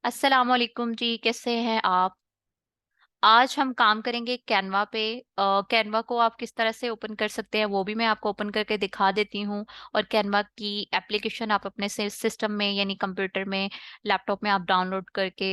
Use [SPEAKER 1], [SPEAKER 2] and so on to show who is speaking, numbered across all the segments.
[SPEAKER 1] अस्सलाम वालेकुम जी, कैसे हैं आप? आज हम काम करेंगे कैनवा पे। कैनवा को आप किस तरह से ओपन कर सकते हैं वो भी मैं आपको ओपन करके दिखा देती हूँ। और कैनवा की एप्लीकेशन आप अपने सिस्टम में यानी कंप्यूटर में, लैपटॉप में आप डाउनलोड करके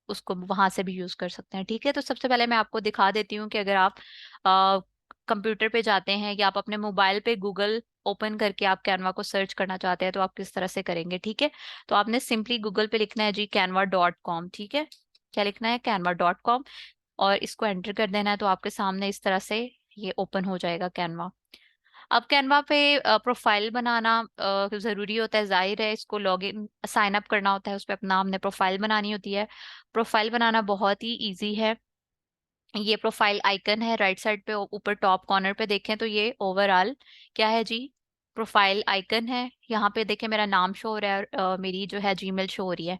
[SPEAKER 1] उसको वहां से भी यूज कर सकते हैं। ठीक है, तो सबसे पहले मैं आपको दिखा देती हूँ कि अगर आप कंप्यूटर पे जाते हैं या आप अपने मोबाइल पे गूगल ओपन करके आप कैनवा को सर्च करना चाहते हैं तो आप किस तरह से करेंगे। ठीक है, तो आपने सिंपली गूगल पे लिखना है जी canva.com। ठीक है, क्या लिखना है? canva.com। और इसको एंटर कर देना है तो आपके सामने इस तरह से ये ओपन हो जाएगा कैनवा। अब कैनवा पे प्रोफाइल बनाना जरूरी होता है, जाहिर है। इसको लॉग इन साइन अप करना होता है, उस पर अपना हमने प्रोफाइल बनानी होती है। प्रोफाइल बनाना बहुत ही इजी है। ये प्रोफाइल आइकन है राइट साइड पे ऊपर टॉप कॉर्नर पे, देखें तो ये ओवरऑल क्या है जी? प्रोफाइल आइकन है। यहाँ पे देखें मेरा नाम शो हो रहा है और मेरी जो है जीमेल शो हो रही है।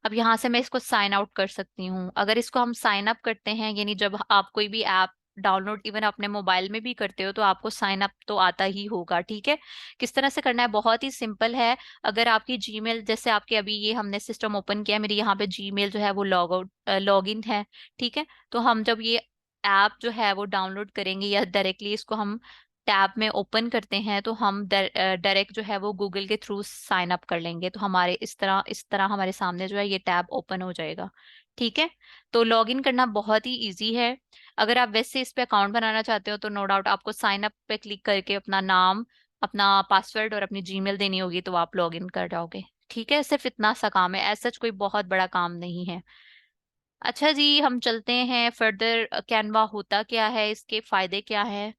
[SPEAKER 1] अब यहाँ से मैं इसको साइन आउट कर सकती हूँ। अगर इसको हम साइन अप करते हैं, यानी जब आप कोई भी ऐप डाउनलोड इवन अपने मोबाइल में भी करते हो तो आपको साइन अप तो आता ही होगा। ठीक है, किस तरह से करना है? बहुत ही सिंपल है। अगर आपकी जीमेल, जैसे आपके अभी ये हमने सिस्टम ओपन किया, मेरी यहाँ पे जीमेल जो है वो लॉग इन है। ठीक है, तो हम जब ये ऐप जो है वो डाउनलोड करेंगे या डायरेक्टली इसको हम टैब में ओपन करते हैं तो हम डायरेक्ट जो है वो गूगल के थ्रू साइन अप कर लेंगे, तो हमारे इस तरह हमारे सामने जो है ये टैब ओपन हो जाएगा। ठीक है, तो लॉगिन करना बहुत ही इजी है। अगर आप वैसे इस पे अकाउंट बनाना चाहते हो तो नो डाउट आपको साइन अप पे क्लिक करके अपना नाम, अपना पासवर्ड और अपनी जीमेल देनी होगी तो आप लॉगिन कर जाओगे। ठीक है, सिर्फ इतना सा काम है, ऐसा कोई बहुत बड़ा काम नहीं है। अच्छा जी, हम चलते हैं फर्दर। कैनवा होता क्या है, इसके फायदे क्या हैं,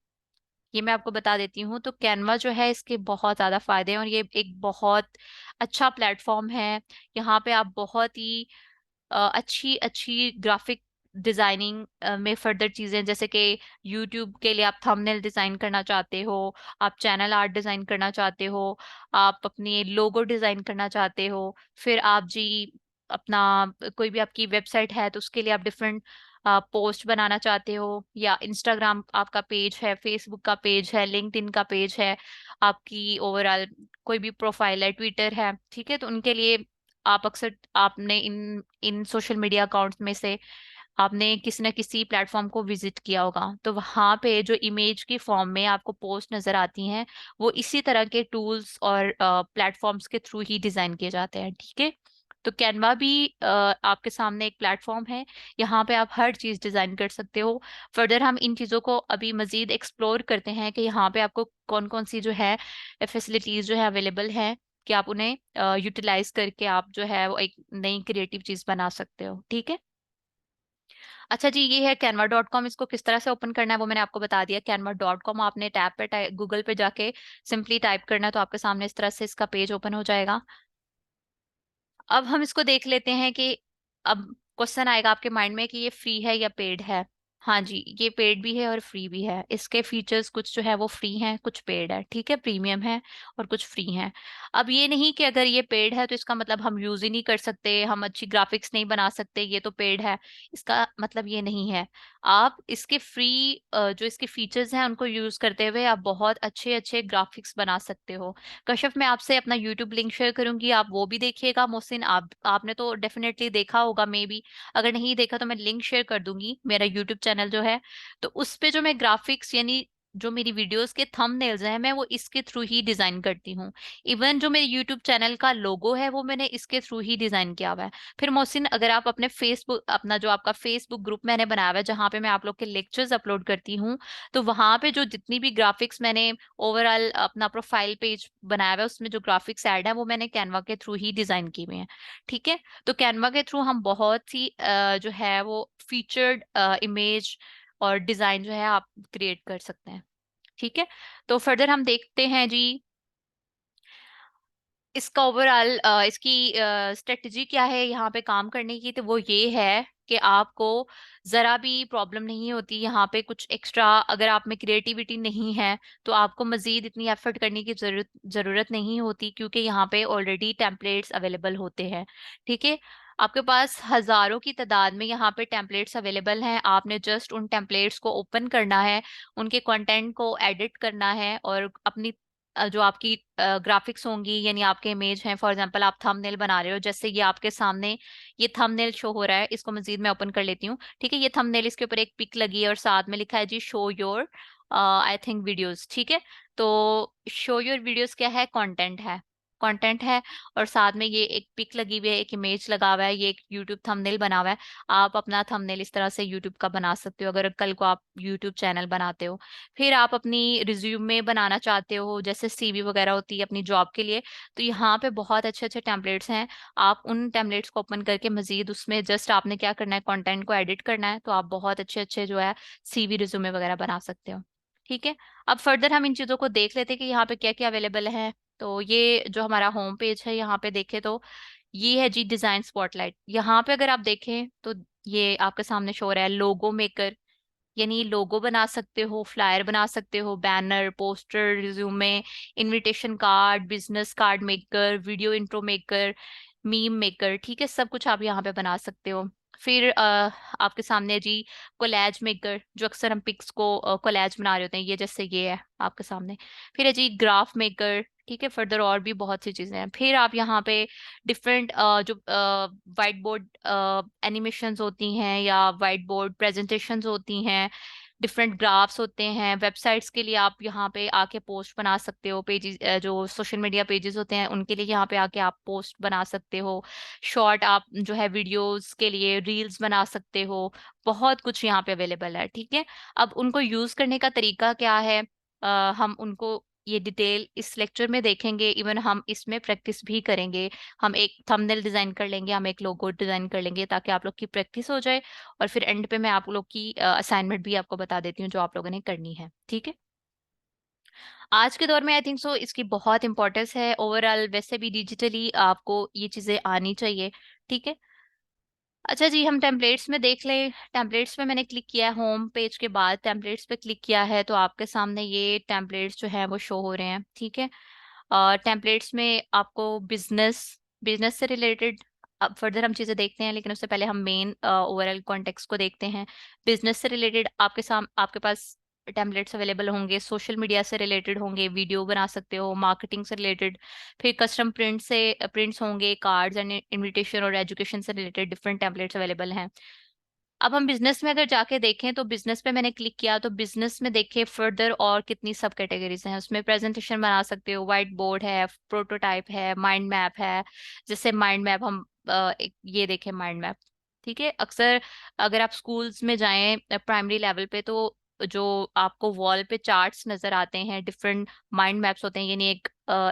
[SPEAKER 1] ये मैं आपको बता देती हूँ। तो कैनवा जो है इसके बहुत ज़्यादा फायदे हैं और ये एक बहुत अच्छा प्लेटफॉर्म है। यहाँ पे आप बहुत ही अच्छी अच्छी ग्राफिक डिजाइनिंग में फर्दर चीजें, जैसे कि यूट्यूब के लिए आप थंबनेल डिजाइन करना चाहते हो, आप चैनल आर्ट डिजाइन करना चाहते हो, आप अपनी लोगो डिजाइन करना चाहते हो, फिर आप जी अपना कोई भी आपकी वेबसाइट है तो उसके लिए आप डिफरेंट पोस्ट बनाना चाहते हो, या इंस्टाग्राम आपका पेज है, फेसबुक का पेज है, लिंक्डइन का पेज है, आपकी ओवरऑल कोई भी प्रोफाइल है, ट्विटर है। ठीक है, तो उनके लिए आप अक्सर आपने इन इन सोशल मीडिया अकाउंट्स में से आपने किसी न किसी प्लेटफॉर्म को विजिट किया होगा, तो वहां पे जो इमेज की फॉर्म में आपको पोस्ट नजर आती हैं वो इसी तरह के टूल्स और प्लेटफॉर्म्स के थ्रू ही डिजाइन किए जाते हैं। ठीक है, तो कैनवा भी आपके सामने एक प्लेटफॉर्म है, यहाँ पे आप हर चीज डिजाइन कर सकते हो। फर्दर हम इन चीजों को अभी मजीद एक्सप्लोर करते हैं कि यहाँ पे आपको कौन कौन सी जो है फैसिलिटीज जो है अवेलेबल है, कि आप उन्हें यूटिलाइज करके आप जो है वो एक नई क्रिएटिव चीज बना सकते हो। ठीक है, अच्छा जी, ये है canva.com। इसको किस तरह से ओपन करना है वो मैंने आपको बता दिया। canva.com आपने टैब पे गूगल पे जाके सिंपली टाइप करना है तो आपके सामने इस तरह से इसका पेज ओपन हो जाएगा। अब हम इसको देख लेते हैं कि अब क्वेश्चन आएगा आपके माइंड में कि ये फ्री है या पेड है। हाँ जी, ये पेड भी है और फ्री भी है। इसके फीचर्स कुछ जो है वो फ्री हैं, कुछ पेड है। ठीक है, प्रीमियम है और कुछ फ्री हैं। अब ये नहीं कि अगर ये पेड है तो इसका मतलब हम यूज ही नहीं कर सकते, हम अच्छी ग्राफिक्स नहीं बना सकते, ये तो पेड है, इसका मतलब ये नहीं है। आप इसके फ्री जो इसके फीचर्स हैं उनको यूज करते हुए आप बहुत अच्छे अच्छे ग्राफिक्स बना सकते हो। कश्यप, मैं आपसे अपना यूट्यूब लिंक शेयर करूंगी, आप वो भी देखिएगा। मोहसिन, आपने तो डेफिनेटली देखा होगा मे बी, अगर नहीं देखा तो मैं लिंक शेयर कर दूंगी मेरा यूट्यूब चैनल जो है। तो उस पे जो मैं ग्राफिक्स यानी जो मेरी वीडियोस के थंबनेल्स हैं मैं वो इसके थ्रू ही डिजाइन करती हूँ। इवन जो मेरे यूट्यूब चैनल का लोगो है वो मैंने इसके थ्रू ही डिजाइन किया हुआ है। फिर मोहसिन, अगर आप अपने फेसबुक, अपना जो आपका फेसबुक ग्रुप मैंने बनाया हुआ है जहाँ पे मैं आप लोग के लेक्चर्स अपलोड करती हूँ, तो वहां पे जो जितनी भी ग्राफिक्स मैंने ओवरऑल अपना प्रोफाइल पेज बनाया हुआ है उसमें जो ग्राफिक्स ऐड है वो मैंने कैनवा के थ्रू ही डिजाइन किए हुए हैं। ठीक है, तो कैनवा के थ्रू हम बहुत सी जो है वो फीचर्ड इमेज और डिजाइन जो है आप क्रिएट कर सकते हैं। ठीक है, तो फर्दर हम देखते हैं जी इसका ओवरऑल इसकी स्ट्रेटजी क्या है यहाँ पे काम करने की। तो वो ये है कि आपको जरा भी प्रॉब्लम नहीं होती यहाँ पे कुछ एक्स्ट्रा, अगर आप में क्रिएटिविटी नहीं है तो आपको मजीद इतनी एफर्ट करने की जरूरत नहीं होती, क्योंकि यहाँ पे ऑलरेडी टेम्पलेट्स अवेलेबल होते हैं। ठीक है, आपके पास हजारों की तादाद में यहाँ पे टेम्पलेट्स अवेलेबल हैं, आपने जस्ट उन टेम्पलेट्स को ओपन करना है, उनके कंटेंट को एडिट करना है और अपनी जो आपकी ग्राफिक्स होंगी, यानी आपके इमेज हैं, फॉर एग्जांपल आप थंबनेल बना रहे हो, जैसे ये आपके सामने ये थंबनेल शो हो रहा है, इसको मजीद मैं ओपन कर लेती हूँ। ठीक है, ये थंबनेल, इसके ऊपर एक पिक लगी है और साथ में लिखा है जी show your I think videos. ठीक है, तो शो योर वीडियोस क्या है? कंटेंट है, कंटेंट है। और साथ में ये एक पिक लगी हुई है, एक इमेज लगा हुआ है, ये एक यूट्यूब थंबनेल बना हुआ है। आप अपना थंबनेल इस तरह से यूट्यूब का बना सकते हो अगर कल को आप यूट्यूब चैनल बनाते हो। फिर आप अपनी रिज्यूमे बनाना चाहते हो, जैसे सीवी वगैरह होती है अपनी जॉब के लिए, तो यहाँ पे बहुत अच्छे अच्छे टेम्पलेट्स हैं। आप उन टेम्पलेट्स को ओपन करके मजीद उसमें जस्ट आपने क्या करना है, कंटेंट को एडिट करना है, तो आप बहुत अच्छे अच्छे जो है सीवी रिज्यूमे वगैरह बना सकते हो। ठीक है, अब फर्दर हम इन चीज़ों को देख लेते हैं कि यहाँ पे क्या क्या अवेलेबल है। तो ये जो हमारा होम पेज है, यहाँ पे देखें तो ये है जी डिजाइन स्पॉटलाइट। यहाँ पे अगर आप देखें तो ये आपके सामने शो हो रहा है लोगो मेकर, यानी लोगो बना सकते हो, फ्लायर बना सकते हो, banner, poster, resume, invitation card, business card maker, video intro maker, meme maker. ठीक है, सब कुछ आप यहाँ पे बना सकते हो। फिर आपके सामने है जी कोलैज मेकर, जो अक्सर हम पिक्स को कोलैज बना रहे होते हैं, ये जैसे ये है आपके सामने। फिर है जी ग्राफ मेकर। ठीक है, फर्दर और भी बहुत सी चीजें हैं। फिर आप यहाँ पे डिफरेंट जो वाइट बोर्ड एनिमेशंस होती हैं या वाइट बोर्ड प्रेजेंटेशंस होती हैं, डिफरेंट ग्राफ्स होते हैं, वेबसाइट्स के लिए आप यहाँ पे आके पोस्ट बना सकते हो, पेजेस जो सोशल मीडिया पेजेस होते हैं उनके लिए यहाँ पे आके आप पोस्ट बना सकते हो। शॉर्ट आप जो है वीडियोस के लिए रील्स बना सकते हो। बहुत कुछ यहाँ पे अवेलेबल है। ठीक है, अब उनको यूज करने का तरीका क्या है, हम उनको ये डिटेल इस लेक्चर में देखेंगे, इवन हम इसमें प्रैक्टिस भी करेंगे। हम एक थंबनेल डिजाइन कर लेंगे, हम एक लोगो डिजाइन कर लेंगे, ताकि आप लोग की प्रैक्टिस हो जाए। और फिर एंड पे मैं आप लोग की असाइनमेंट भी आपको बता देती हूँ जो आप लोगों ने करनी है। ठीक है, आज के दौर में आई थिंक सो इसकी बहुत इंपॉर्टेंस है। ओवरऑल वैसे भी डिजिटली आपको ये चीजें आनी चाहिए। ठीक है, अच्छा जी, हम टेम्पलेट्स में देख लें। टेम्पलेट्स पे मैंने क्लिक किया है, होम पेज के बाद टेम्पलेट्स पे क्लिक किया है, तो आपके सामने ये टेम्पलेट्स जो है वो शो हो रहे हैं। ठीक है, टेम्पलेट्स में आपको बिजनेस बिजनेस से रिलेटेड अब फर्दर हम चीजें देखते हैं, लेकिन उससे पहले हम मेन ओवरऑल कॉन्टेक्स्ट को देखते हैं। बिजनेस से रिलेटेड आपके पास टेम्पलेट्स अवेलेबल होंगे, सोशल मीडिया से रिलेटेड होंगे, वीडियो बना सकते हो, मार्केटिंग से रिलेटेड, फिर कस्टम प्रिंट्स होंगे, कार्ड्स एंड इनविटेशन और एजुकेशन से रिलेटेड डिफरेंट टेम्पलेट्स अवेलेबल हैं। अब हम बिजनेस में अगर जाके देखें, तो बिजनेस पे मैंने क्लिक किया, तो बिजनेस में देखें फर्दर और कितनी सब कैटेगरीज हैं। उसमें प्रेजेंटेशन बना सकते हो, व्हाइट बोर्ड है, प्रोटोटाइप है, माइंड मैप है। जैसे माइंड मैप हम ये देखें माइंड मैप। ठीक है, अक्सर अगर आप स्कूल्स में जाएं प्राइमरी लेवल पे, तो जो आपको वॉल पे चार्ट्स नजर आते हैं, डिफरेंट माइंड मैप्स होते हैं, यानी एक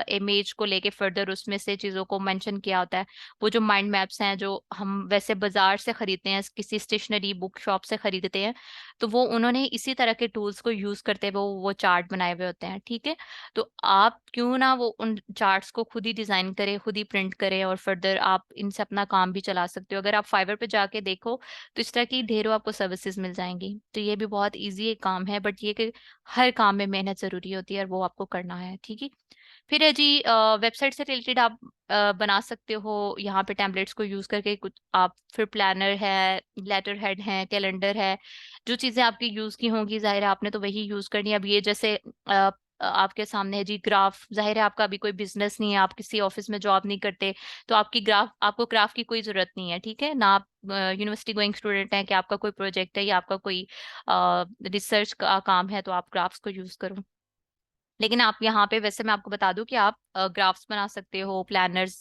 [SPEAKER 1] इमेज को लेके फर्दर उसमें से चीजों को मेंशन किया होता है। वो जो माइंड मैप्स हैं, जो हम वैसे बाजार से खरीदते हैं, किसी स्टेशनरी बुक शॉप से खरीदते हैं, तो वो उन्होंने इसी तरह के टूल्स को यूज करते हुए वो चार्ट बनाए हुए होते हैं। ठीक है, तो आप क्यों ना वो उन चार्ट्स को खुद ही डिजाइन करें, खुद ही प्रिंट करें, और फर्दर आप इनसे अपना काम भी चला सकते हो। अगर आप फाइवर पे जाके देखो, तो इस तरह की ढेरों आपको सर्विसेज मिल जाएंगी। तो ये भी बहुत ईजी एक काम है, बट ये कि हर काम में मेहनत जरूरी होती है और वो आपको करना है। ठीक है, फिर है जी वेबसाइट से रिलेटेड आप बना सकते हो यहाँ पे टेम्पलेट्स को यूज करके कुछ आप। फिर प्लानर है, लेटर हेड है, कैलेंडर है, जो चीजें आपकी यूज की होंगी जाहिर है आपने तो वही यूज करनी है। अब ये जैसे आपके सामने है जी ग्राफ, जाहिर है आपका अभी कोई बिजनेस नहीं है, आप किसी ऑफिस में जॉब नहीं करते, तो आपको ग्राफ की कोई जरूरत नहीं है। ठीक है ना, आप यूनिवर्सिटी गोइंग स्टूडेंट हैं कि आपका कोई प्रोजेक्ट है या आपका कोई रिसर्च का काम है, तो आप ग्राफ्स को यूज करो। लेकिन आप यहाँ पे वैसे मैं आपको बता दूं कि आप ग्राफ्स बना सकते हो, प्लानर्स,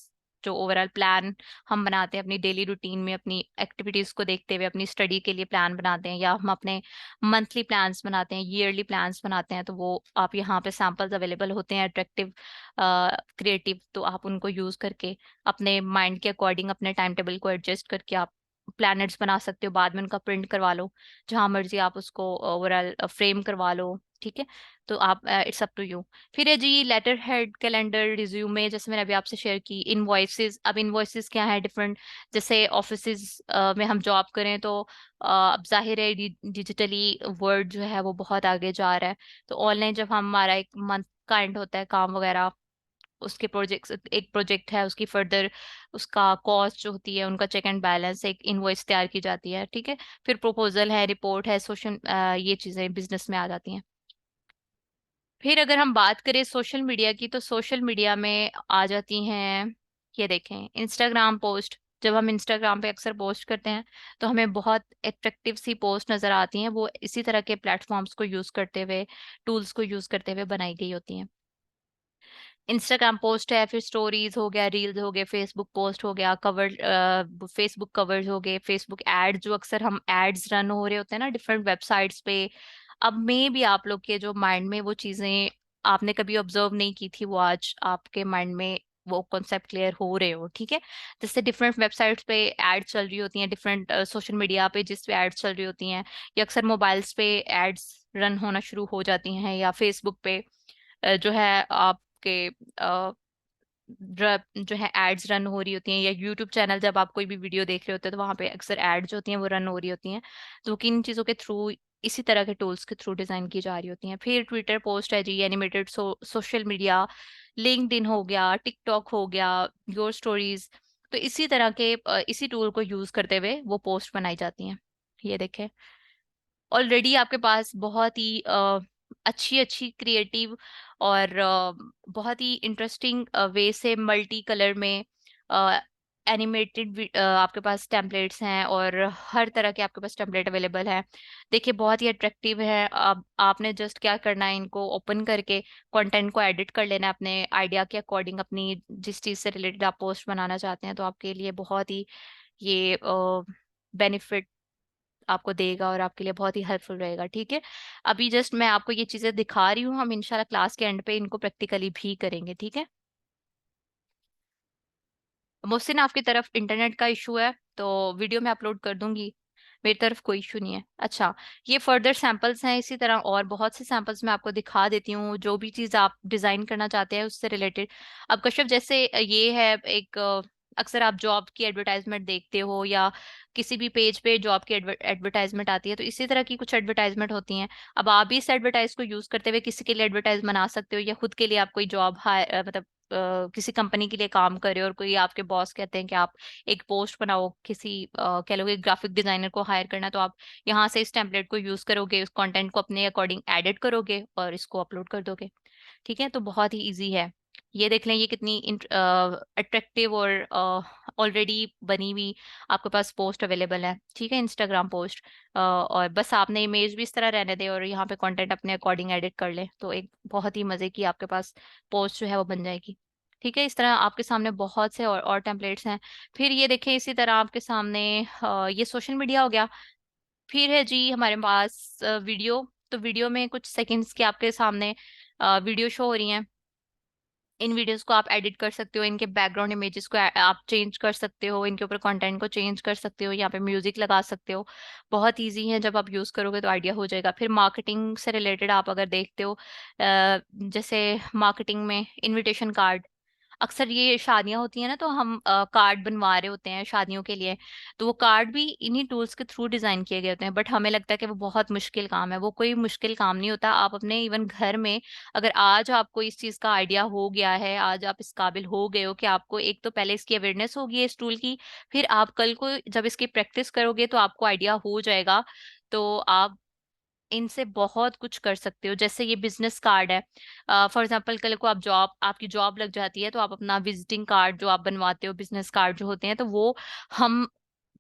[SPEAKER 1] जो ओवरऑल प्लान हम बनाते हैं अपनी डेली रूटीन में, अपनी एक्टिविटीज को देखते हुए अपनी स्टडी के लिए प्लान बनाते हैं, या हम अपने मंथली प्लान्स बनाते हैं, ईयरली प्लान्स बनाते हैं, तो वो आप यहाँ पे सैंपल्स अवेलेबल होते हैं अट्रैक्टिव, क्रिएटिव, तो आप उनको यूज करके अपने माइंड के अकॉर्डिंग अपने टाइम टेबल को एडजस्ट करके आप प्लैनेट्स बना सकते हो। बाद में उनका प्रिंट करवा लो, जहां मर्जी आप उसको ओवरऑल फ्रेम करवा लो। ठीक है, तो आप इट्स अप टू यू। फिर है जी लेटर हेड, कैलेंडर, रिज्यूमे, जैसे मैंने अभी आपसे शेयर की। इनवॉइसेस, अब इनवॉइसेस क्या है डिफरेंट, जैसे ऑफिसेज में हम जॉब करें, तो अब जाहिर है डिजिटली वर्ड जो है वो बहुत आगे जा रहा है। तो ऑनलाइन जब हमारा एक मंथ का एंड होता है काम वगैरह, उसके एक प्रोजेक्ट है, उसकी फर्दर उसका कॉस्ट जो होती है, उनका चेक एंड बैलेंस, एक इनवॉइस तैयार की जाती है। ठीक है, फिर प्रपोजल है, रिपोर्ट है, सोशल, ये चीजें बिजनेस में आ जाती हैं। फिर अगर हम बात करें सोशल मीडिया की, तो सोशल मीडिया में आ जाती हैं, ये देखें, इंस्टाग्राम पोस्ट। जब हम इंस्टाग्राम पे अक्सर पोस्ट करते हैं तो हमें बहुत अट्रैक्टिव सी पोस्ट नजर आती हैं, वो इसी तरह के प्लेटफॉर्म्स को यूज करते हुए, टूल्स को यूज करते हुए बनाई गई होती हैं। इंस्टाग्राम पोस्ट है, फिर स्टोरीज हो गया, रील्स हो गए, फेसबुक पोस्ट हो गया, कवर, फेसबुक कवर्स हो गए, फेसबुक एड, जो अक्सर हम एड्स रन हो रहे होते हैं ना डिफरेंट वेबसाइट्स पे। अब में भी आप लोग के जो माइंड में वो चीजें आपने कभी ऑब्जर्व नहीं की थी, वो आज आपके माइंड में वो कॉन्सेप्ट क्लियर हो रहे हो, ठीक है। जैसे डिफरेंट वेबसाइट्स पे एड चल रही होती हैं, डिफरेंट सोशल मीडिया पे जिस पे एड्स चल रही होती हैं, या अक्सर मोबाइल्स पे एड्स रन होना शुरू हो जाती हैं, या फेसबुक पे जो है आपके जो है एड्स रन हो रही होती हैं, या यूट्यूब चैनल जब आप कोई भी वीडियो देख रहे होते हैं तो वहां पे अक्सर एड्स होती हैं वो रन हो रही होती हैं। तो किन चीज़ों के थ्रू, इसी तरह के टूल्स के थ्रू डिजाइन की जा रही होती हैं। फिर ट्विटर पोस्ट है जी, एनिमेटेड सोशल मीडिया, लिंक्डइन हो गया, टिकटॉक हो गया, योर स्टोरीज। तो इसी तरह के इसी टूल को यूज करते हुए वो पोस्ट बनाई जाती हैं। ये देखें, ऑलरेडी आपके पास बहुत ही अच्छी अच्छी क्रिएटिव और बहुत ही इंटरेस्टिंग वे से मल्टी कलर में एनिमेटेड आपके पास टेम्पलेट्स हैं, और हर तरह के आपके पास टेम्पलेट अवेलेबल है। देखिए बहुत ही अट्रैक्टिव है। अब आपने जस्ट क्या करना है, इनको ओपन करके कंटेंट को एडिट कर लेना है अपने आइडिया के अकॉर्डिंग, अपनी जिस चीज़ से रिलेटेड आप पोस्ट बनाना चाहते हैं। तो आपके लिए बहुत ही ये बेनिफिट आपको देगा और आपके लिए बहुत ही हेल्पफुल रहेगा, ठीक है। अभी जस्ट मैं आपको ये चीजें दिखा रही हूँ, हम इंशाल्लाह क्लास के एंड पे इनको प्रैक्टिकली भी करेंगे, ठीक है। मोहसिन, आपकी तरफ इंटरनेट का इशू है तो वीडियो मैं अपलोड कर दूंगी, मेरी तरफ कोई इशू नहीं है। अच्छा, ये फर्दर सैंपल्स हैं, इसी तरह और बहुत से सैंपल्स मैं आपको दिखा देती हूँ, जो भी चीज़ आप डिज़ाइन करना चाहते हैं उससे रिलेटेड। अब कश्यप, जैसे ये है एक अक्सर आप जॉब की एडवर्टाइजमेंट देखते हो, या किसी भी पेज पे जॉब की एडवर्टाइजमेंट आती है, तो इसी तरह की कुछ एडवर्टाइजमेंट होती हैं। अब आप भी इस एडवर्टाइज को यूज करते हुए किसी के लिए एडवर्टाइज बना सकते हो, या खुद के लिए आप कोई जॉब मतलब किसी कंपनी के लिए काम कर रहे हो और कोई आपके बॉस कहते हैं कि आप एक पोस्ट बनाओ, किसी कह लो कि ग्राफिक डिजाइनर को हायर करना, तो आप यहाँ से इस टेम्पलेट को यूज करोगे, उस कंटेंट को अपने अकॉर्डिंग एडिट करोगे और इसको अपलोड कर दोगे, ठीक है। तो बहुत ही इजी है। ये देख लें, ये कितनी अट्रैक्टिव और ऑलरेडी बनी हुई आपके पास पोस्ट अवेलेबल है, ठीक है, इंस्टाग्राम पोस्ट। और बस आपने इमेज भी इस तरह रहने दे और यहाँ पे कंटेंट अपने अकॉर्डिंग एडिट कर ले, तो एक बहुत ही मजे की आपके पास पोस्ट जो है वो बन जाएगी, ठीक है। इस तरह आपके सामने बहुत से और टेम्पलेट्स हैं। फिर ये देखें, इसी तरह आपके सामने ये सोशल मीडिया हो गया। फिर है जी हमारे पास वीडियो। तो वीडियो में कुछ सेकंड्स के आपके सामने वीडियो शो हो रही हैं। इन वीडियोस को आप एडिट कर सकते हो, इनके बैकग्राउंड इमेजेस को आप चेंज कर सकते हो, इनके ऊपर कंटेंट को चेंज कर सकते हो, यहाँ पे म्यूजिक लगा सकते हो। बहुत इजी है, जब आप यूज करोगे तो आइडिया हो जाएगा। फिर मार्केटिंग से रिलेटेड आप अगर देखते हो, जैसे मार्केटिंग में इनविटेशन कार्ड, अक्सर ये शादियां होती हैं ना, तो हम कार्ड बनवा रहे होते हैं शादियों के लिए, तो वो कार्ड भी इन्हीं टूल्स के थ्रू डिजाइन किए गए होते हैं। बट हमें लगता है कि वो बहुत मुश्किल काम है, वो कोई मुश्किल काम नहीं होता। आप अपने इवन घर में, अगर आज आपको इस चीज का आइडिया हो गया है, आज आप इस काबिल हो गए हो कि आपको एक तो पहले इसकी अवेयरनेस होगी इस टूल की, फिर आप कल को जब इसकी प्रैक्टिस करोगे तो आपको आइडिया हो जाएगा। तो आप इनसे बहुत कुछ कर सकते हो। जैसे ये बिजनेस कार्ड है, फॉर एग्जांपल कल को आपकी जॉब लग जाती है, तो आप अपना विजिटिंग कार्ड जो आप बनवाते हो, बिजनेस कार्ड जो होते हैं, तो वो हम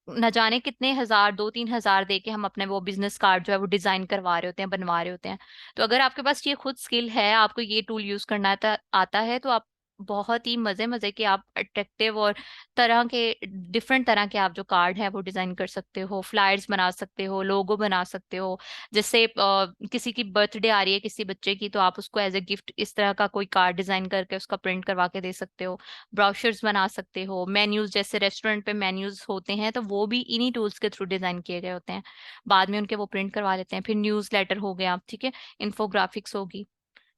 [SPEAKER 1] न जाने कितने हजार, 2-3 हजार दे के हम अपने वो बिजनेस कार्ड जो है वो डिजाइन करवा रहे होते हैं, बनवा रहे होते हैं। तो अगर आपके पास ये खुद स्किल है, आपको ये टूल यूज करना आता है, तो आप बहुत ही मजे मजे के आप अट्रैक्टिव और तरह के डिफरेंट तरह के आप जो कार्ड है वो डिजाइन कर सकते हो, फ्लायर्स बना सकते हो, लोगो बना सकते हो। जैसे किसी की बर्थडे आ रही है किसी बच्चे की, तो आप उसको एज ए गिफ्ट इस तरह का कोई कार्ड डिजाइन करके उसका प्रिंट करवा के दे सकते हो। ब्राउचर्स बना सकते हो, मेन्यूज, जैसे रेस्टोरेंट पे मेन्यूज होते हैं तो वो भी इन्हीं टूल्स के थ्रू डिजाइन किए गए होते हैं, बाद में उनके वो प्रिंट करवा लेते हैं। फिर न्यूज लेटर हो गया, ठीक है, इन्फोग्राफिक्स होगी।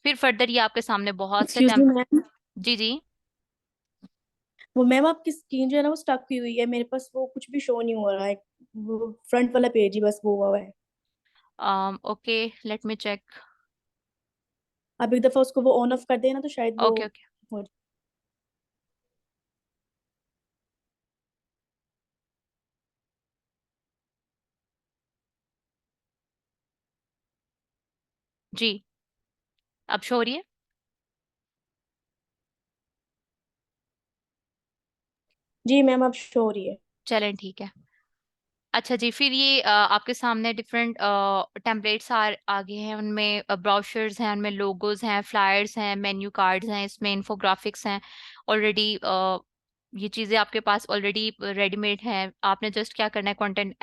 [SPEAKER 1] फिर फर्दर ये आपके सामने बहुत से
[SPEAKER 2] एक्सक्यूज मी मैम।
[SPEAKER 1] जी जी।
[SPEAKER 2] वो मैम आपकी स्क्रीन जो है ना वो स्टक हुई हुई है, मेरे पास वो कुछ भी शो नहीं हो रहा है। वो फ्रंट वाला पेज ही बस वो हुआ है।
[SPEAKER 1] Okay, let me check.
[SPEAKER 2] आप एक दफा उसको वो ऑन ऑफ कर देना तो शायद वो
[SPEAKER 1] ओके ओके।
[SPEAKER 2] हो।
[SPEAKER 1] जी, अब शो हो रही है?
[SPEAKER 2] जी मैम, अब शो हो रही है।
[SPEAKER 1] चलें ठीक है। अच्छा जी, फिर ये आपके सामने डिफरेंट टेम्पलेट्स आ गए हैं। उनमें ब्रोशर्स हैं, उनमें लोगोज हैं, फ्लायर्स हैं, मेन्यू कार्ड्स हैं, इसमें इन्फोग्राफिक्स हैं ऑलरेडी। ये चीज़ें आपके पास ऑलरेडी रेडीमेड हैं। आपने जस्ट क्या करना है, कंटेंट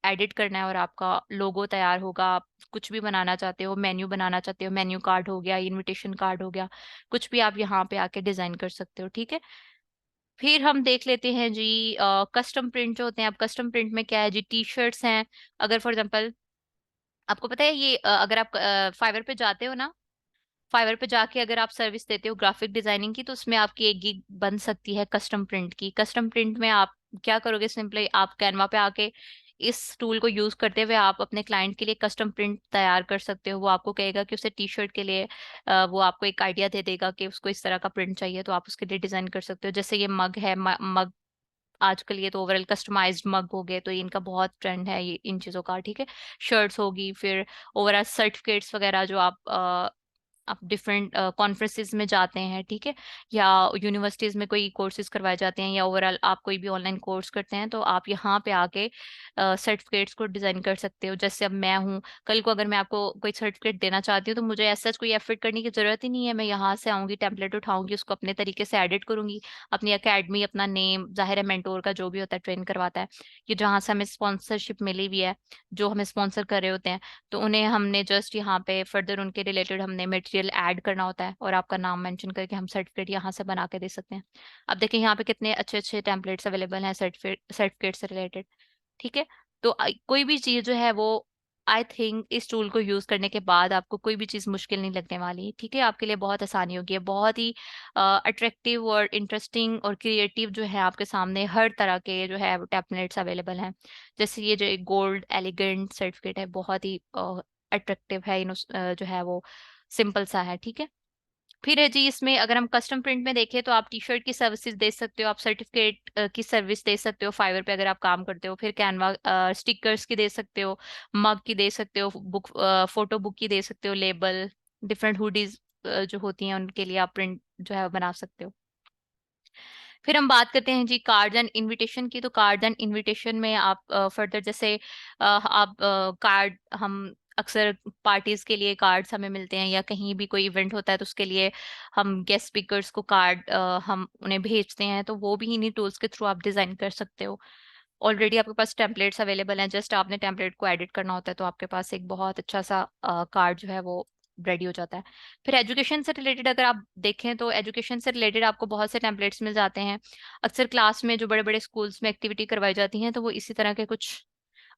[SPEAKER 1] एडिट करना है और आपका लोगो तैयार होगा। आप कुछ भी बनाना चाहते हो, मेन्यू बनाना चाहते हो, मेन्यू कार्ड हो गया, इनविटेशन कार्ड हो गया, कुछ भी आप यहाँ पे आके डिजाइन कर सकते हो, ठीक है। फिर हम देख लेते हैं जी कस्टम प्रिंट जो होते हैं। अब कस्टम प्रिंट में क्या है जी, टी शर्ट्स हैं। अगर फॉर एग्जांपल आपको पता है ये अगर आप फाइवर पे जाते हो ना, फाइवर पे जाके अगर आप सर्विस देते हो ग्राफिक डिजाइनिंग की, तो उसमें आपकी एक गिग बन सकती है कस्टम प्रिंट की। कस्टम प्रिंट में आप क्या करोगे, सिंपली आप कैनवा पे आके इस टूल को यूज करते हुए आप अपने क्लाइंट के लिए कस्टम प्रिंट तैयार कर सकते हो। वो आपको कहेगा कि उसे टी शर्ट के लिए वो आपको एक आइडिया दे देगा कि उसको इस तरह का प्रिंट चाहिए, तो आप उसके लिए डिजाइन कर सकते हो। जैसे ये मग है, मग आजकल ये तो ओवरऑल कस्टमाइज्ड मग हो गए, तो इनका बहुत ट्रेंड है ये इन चीजों का, ठीक है। शर्ट्स होगी, फिर ओवरऑल सर्टिफिकेट्स वगैरह जो आप डिफरेंट कॉन्फ्रेंसेस में जाते हैं, ठीक है, या यूनिवर्सिटीज में कोई कोर्सेज करवाए जाते हैं, या ओवरऑल आप कोई भी ऑनलाइन कोर्स करते हैं, तो आप यहाँ पे आके सर्टिफिकेट्स को डिजाइन कर सकते हो। जैसे अब मैं हूँ, कल को अगर मैं आपको कोई सर्टिफिकेट देना चाहती हूँ, तो मुझे ऐसा कोई एफर्ट करने की जरूरत ही नहीं है। मैं यहाँ से आऊंगी, टेम्पलेट उठाऊंगी, उसको अपने तरीके से एडिट करूंगी, अपनी एकेडमी, अपना नेम, जाहिर है मेंटोर का जो भी होता है ट्रेन करवाता है, ये जहाँ से हमें स्पॉन्सरशिप मिली हुई है, जो हमें स्पॉन्सर कर रहे होते हैं, तो उन्हें हमने जस्ट यहाँ पे फर्दर उनके रिलेटेड हमने मटेरियल ऐड करना होता है, और आपका नाम मेंशन करके हम सर्टिफिकेट यहाँ से बना के दे सकते हैं। अब देखिए यहाँ पे कितने अच्छे अच्छे टेम्पलेट्स अवेलेबल हैं सर्टिफिकेट से रिलेटेड, ठीक है। तो कोई भी चीज जो है वो, आई थिंक इस टूल को यूज करने के बाद आपको कोई भी चीज मुश्किल नहीं लगने वाली, ठीक है। आपके लिए बहुत आसानी होगी, बहुत ही अट्रैक्टिव और इंटरेस्टिंग और क्रिएटिव जो है आपके सामने हर तरह के जो है टेम्पलेट्स अवेलेबल हैं। जैसे ये जो गोल्ड एलिगेंट सर्टिफिकेट है, बहुत ही अट्रैक्टिव है, जो है वो सिंपल सा है, ठीक है। फिर है जी, इसमें अगर हम कस्टम प्रिंट में देखें, तो आप टी शर्ट की सर्विसेज दे सकते हो, आप सर्टिफिकेट की सर्विस दे सकते हो फाइवर पे अगर आप काम करते हो, फिर कैनवा स्टिकर्स की दे सकते हो, मग की दे सकते हो, बुक फोटो बुक की दे सकते हो, लेबल, डिफरेंट हुडीज जो होती हैं उनके लिए आप प्रिंट जो है वो बना सकते हो। फिर हम बात करते हैं जी कार्ड एंड इनविटेशन की। तो कार्ड एंड इनविटेशन में आप फर्दर जैसे आप कार्ड, हम अक्सर पार्टीज के लिए कार्ड्स हमें मिलते हैं, या कहीं भी कोई इवेंट होता है तो उसके लिए हम गेस्ट स्पीकर्स को कार्ड हम उन्हें भेजते हैं, तो वो भी इन्हीं टूल्स के थ्रू आप डिजाइन कर सकते हो। ऑलरेडी आपके पास टेम्पलेट्स अवेलेबल हैं, जस्ट आपने टेम्पलेट को एडिट करना होता है, तो आपके पास एक बहुत अच्छा सा कार्ड जो है वो रेडी हो जाता है। फिर एजुकेशन से रिलेटेड अगर आप देखें, तो एजुकेशन से रिलेटेड आपको बहुत से टेम्पलेट्स मिल जाते हैं। अक्सर क्लास में जो बड़े बड़े स्कूल्स में एक्टिविटी करवाई जाती हैं, तो वो इसी तरह के कुछ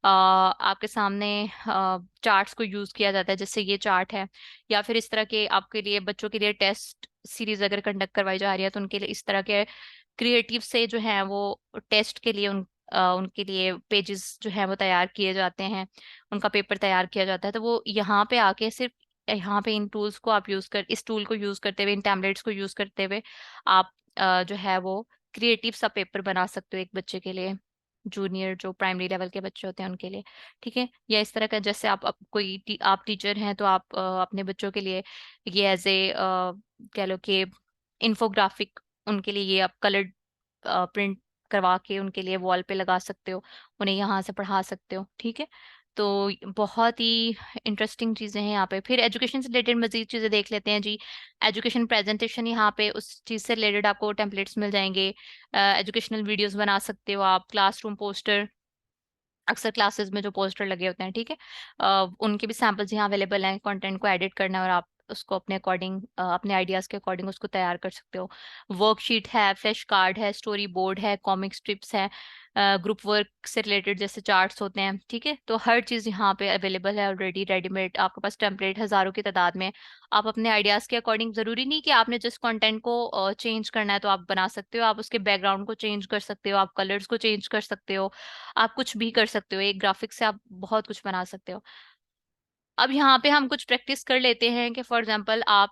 [SPEAKER 1] आपके सामने चार्ट्स को यूज किया जाता है, जैसे ये चार्ट है। या फिर इस तरह के आपके लिए बच्चों के लिए टेस्ट सीरीज अगर कंडक्ट करवाई जा रही है, तो उनके लिए इस तरह के क्रिएटिव से जो है वो टेस्ट के लिए उनके लिए पेजेस जो है वो तैयार किए जाते हैं, उनका पेपर तैयार किया जाता है। तो वो यहाँ पे आके सिर्फ यहाँ पे इन टूल्स को आप यूज कर, इस टूल को यूज करते हुए, इन टैबलेट्स को यूज करते हुए आप जो है वो क्रिएटिव सा पेपर बना सकते हो एक बच्चे के लिए, जूनियर जो प्राइमरी लेवल के बच्चे होते हैं उनके लिए, ठीक है। या इस तरह का, जैसे आप टीचर हैं, तो आप अपने बच्चों के लिए ये एज ए कह लो कि इंफोग्राफिक, उनके लिए ये आप कलर्ड प्रिंट करवा के उनके लिए वॉल पे लगा सकते हो, उन्हें यहाँ से पढ़ा सकते हो, ठीक है। तो बहुत ही इंटरेस्टिंग चीजें हैं यहाँ पे। फिर एजुकेशन से रिलेटेड मजीद चीजें देख लेते हैं जी। एजुकेशन प्रेजेंटेशन, यहाँ पे उस चीज से रिलेटेड आपको टेम्पलेट्स मिल जाएंगे। एजुकेशनल वीडियोस बना सकते हो आप, क्लासरूम पोस्टर, अक्सर क्लासेस में जो पोस्टर लगे होते हैं, ठीक है, उनके भी सैंपल्स यहाँ अवेलेबल हैं। कंटेंट को एडिट करना है और आप उसको अपने अकॉर्डिंग, अपने आइडियाज के अकॉर्डिंग उसको तैयार कर सकते हो। वर्कशीट है, फ्लैश कार्ड है, स्टोरी बोर्ड है, कॉमिक स्ट्रिप्स है, ग्रुप वर्क से रिलेटेड जैसे चार्ट्स होते हैं, ठीक है। तो हर चीज यहाँ पे अवेलेबल है ऑलरेडी रेडीमेड, आपके पास टेम्पलेट हजारों की तादाद में। आप अपने आइडियाज के अकॉर्डिंग, जरूरी नहीं कि आपने जिस कंटेंट को चेंज करना है तो आप बना सकते हो, आप उसके बैकग्राउंड को चेंज कर सकते हो, आप कलर्स को चेंज कर सकते हो, आप कुछ भी कर सकते हो, एक ग्राफिक्स से आप बहुत कुछ बना सकते हो। अब यहाँ पे हम कुछ प्रैक्टिस कर लेते हैं कि फॉर एग्जांपल आप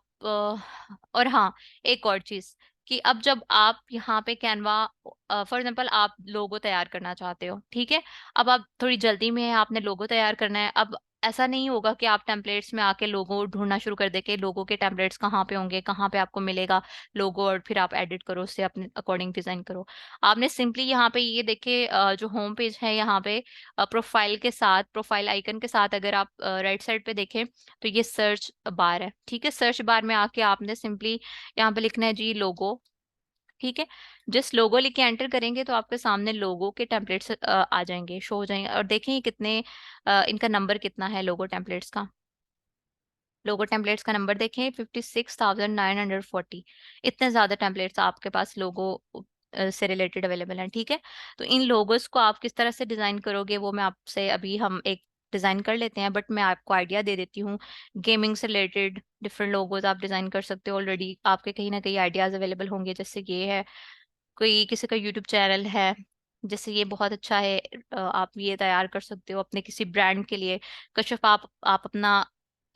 [SPEAKER 1] और हाँ, एक और चीज, कि अब जब आप यहाँ पे कैनवा, फॉर एग्जांपल आप लोगो तैयार करना चाहते हो, ठीक है। अब आप थोड़ी जल्दी में है, आपने लोगो तैयार करना है। अब ऐसा नहीं होगा कि आप टेम्पलेट्स में आके लोगो ढूंढना शुरू कर दे कि लोगो के टेम्पलेट्स कहाँ पे होंगे, कहाँ पे आपको मिलेगा लोगो, और फिर आप एडिट करो, उससे अपने अकॉर्डिंग डिजाइन करो। आपने सिंपली यहाँ पे ये देखे जो होम पेज है यहाँ पे प्रोफाइल के साथ, प्रोफाइल आइकन के साथ अगर आप राइट साइड पे देखें तो ये सर्च बार है। ठीक है, सर्च बार में आके आपने सिंपली यहाँ पे लिखना है जी लोगो। ठीक है, जिस लोगो लिख के एंटर करेंगे तो आपके सामने लोगो के टेम्पलेट्स आ जाएंगे, शो हो जाएंगे। और देखें ये कितने इनका नंबर कितना है लोगो टेम्पलेट्स का। लोगो टेम्पलेट्स का नंबर देखें 56,940। इतने ज्यादा टेम्पलेट्स आपके पास लोगो से रिलेटेड अवेलेबल हैं। ठीक है, तो इन लोगोस को आप किस तरह से डिजाइन करोगे वो मैं आपसे अभी हम एक डिजाइन कर लेते हैं, बट मैं आपको आइडिया दे देती हूँ। गेमिंग से रिलेटेड डिफरेंट लोगोस आप डिजाइन कर सकते हो। ऑलरेडी आपके कहीं ना कहीं आइडियाज अवेलेबल होंगे, जैसे ये है, कोई किसी का यूट्यूब चैनल है, जैसे ये बहुत अच्छा है, आप ये तैयार कर सकते हो अपने किसी ब्रांड के लिए। कश्यप आप अपना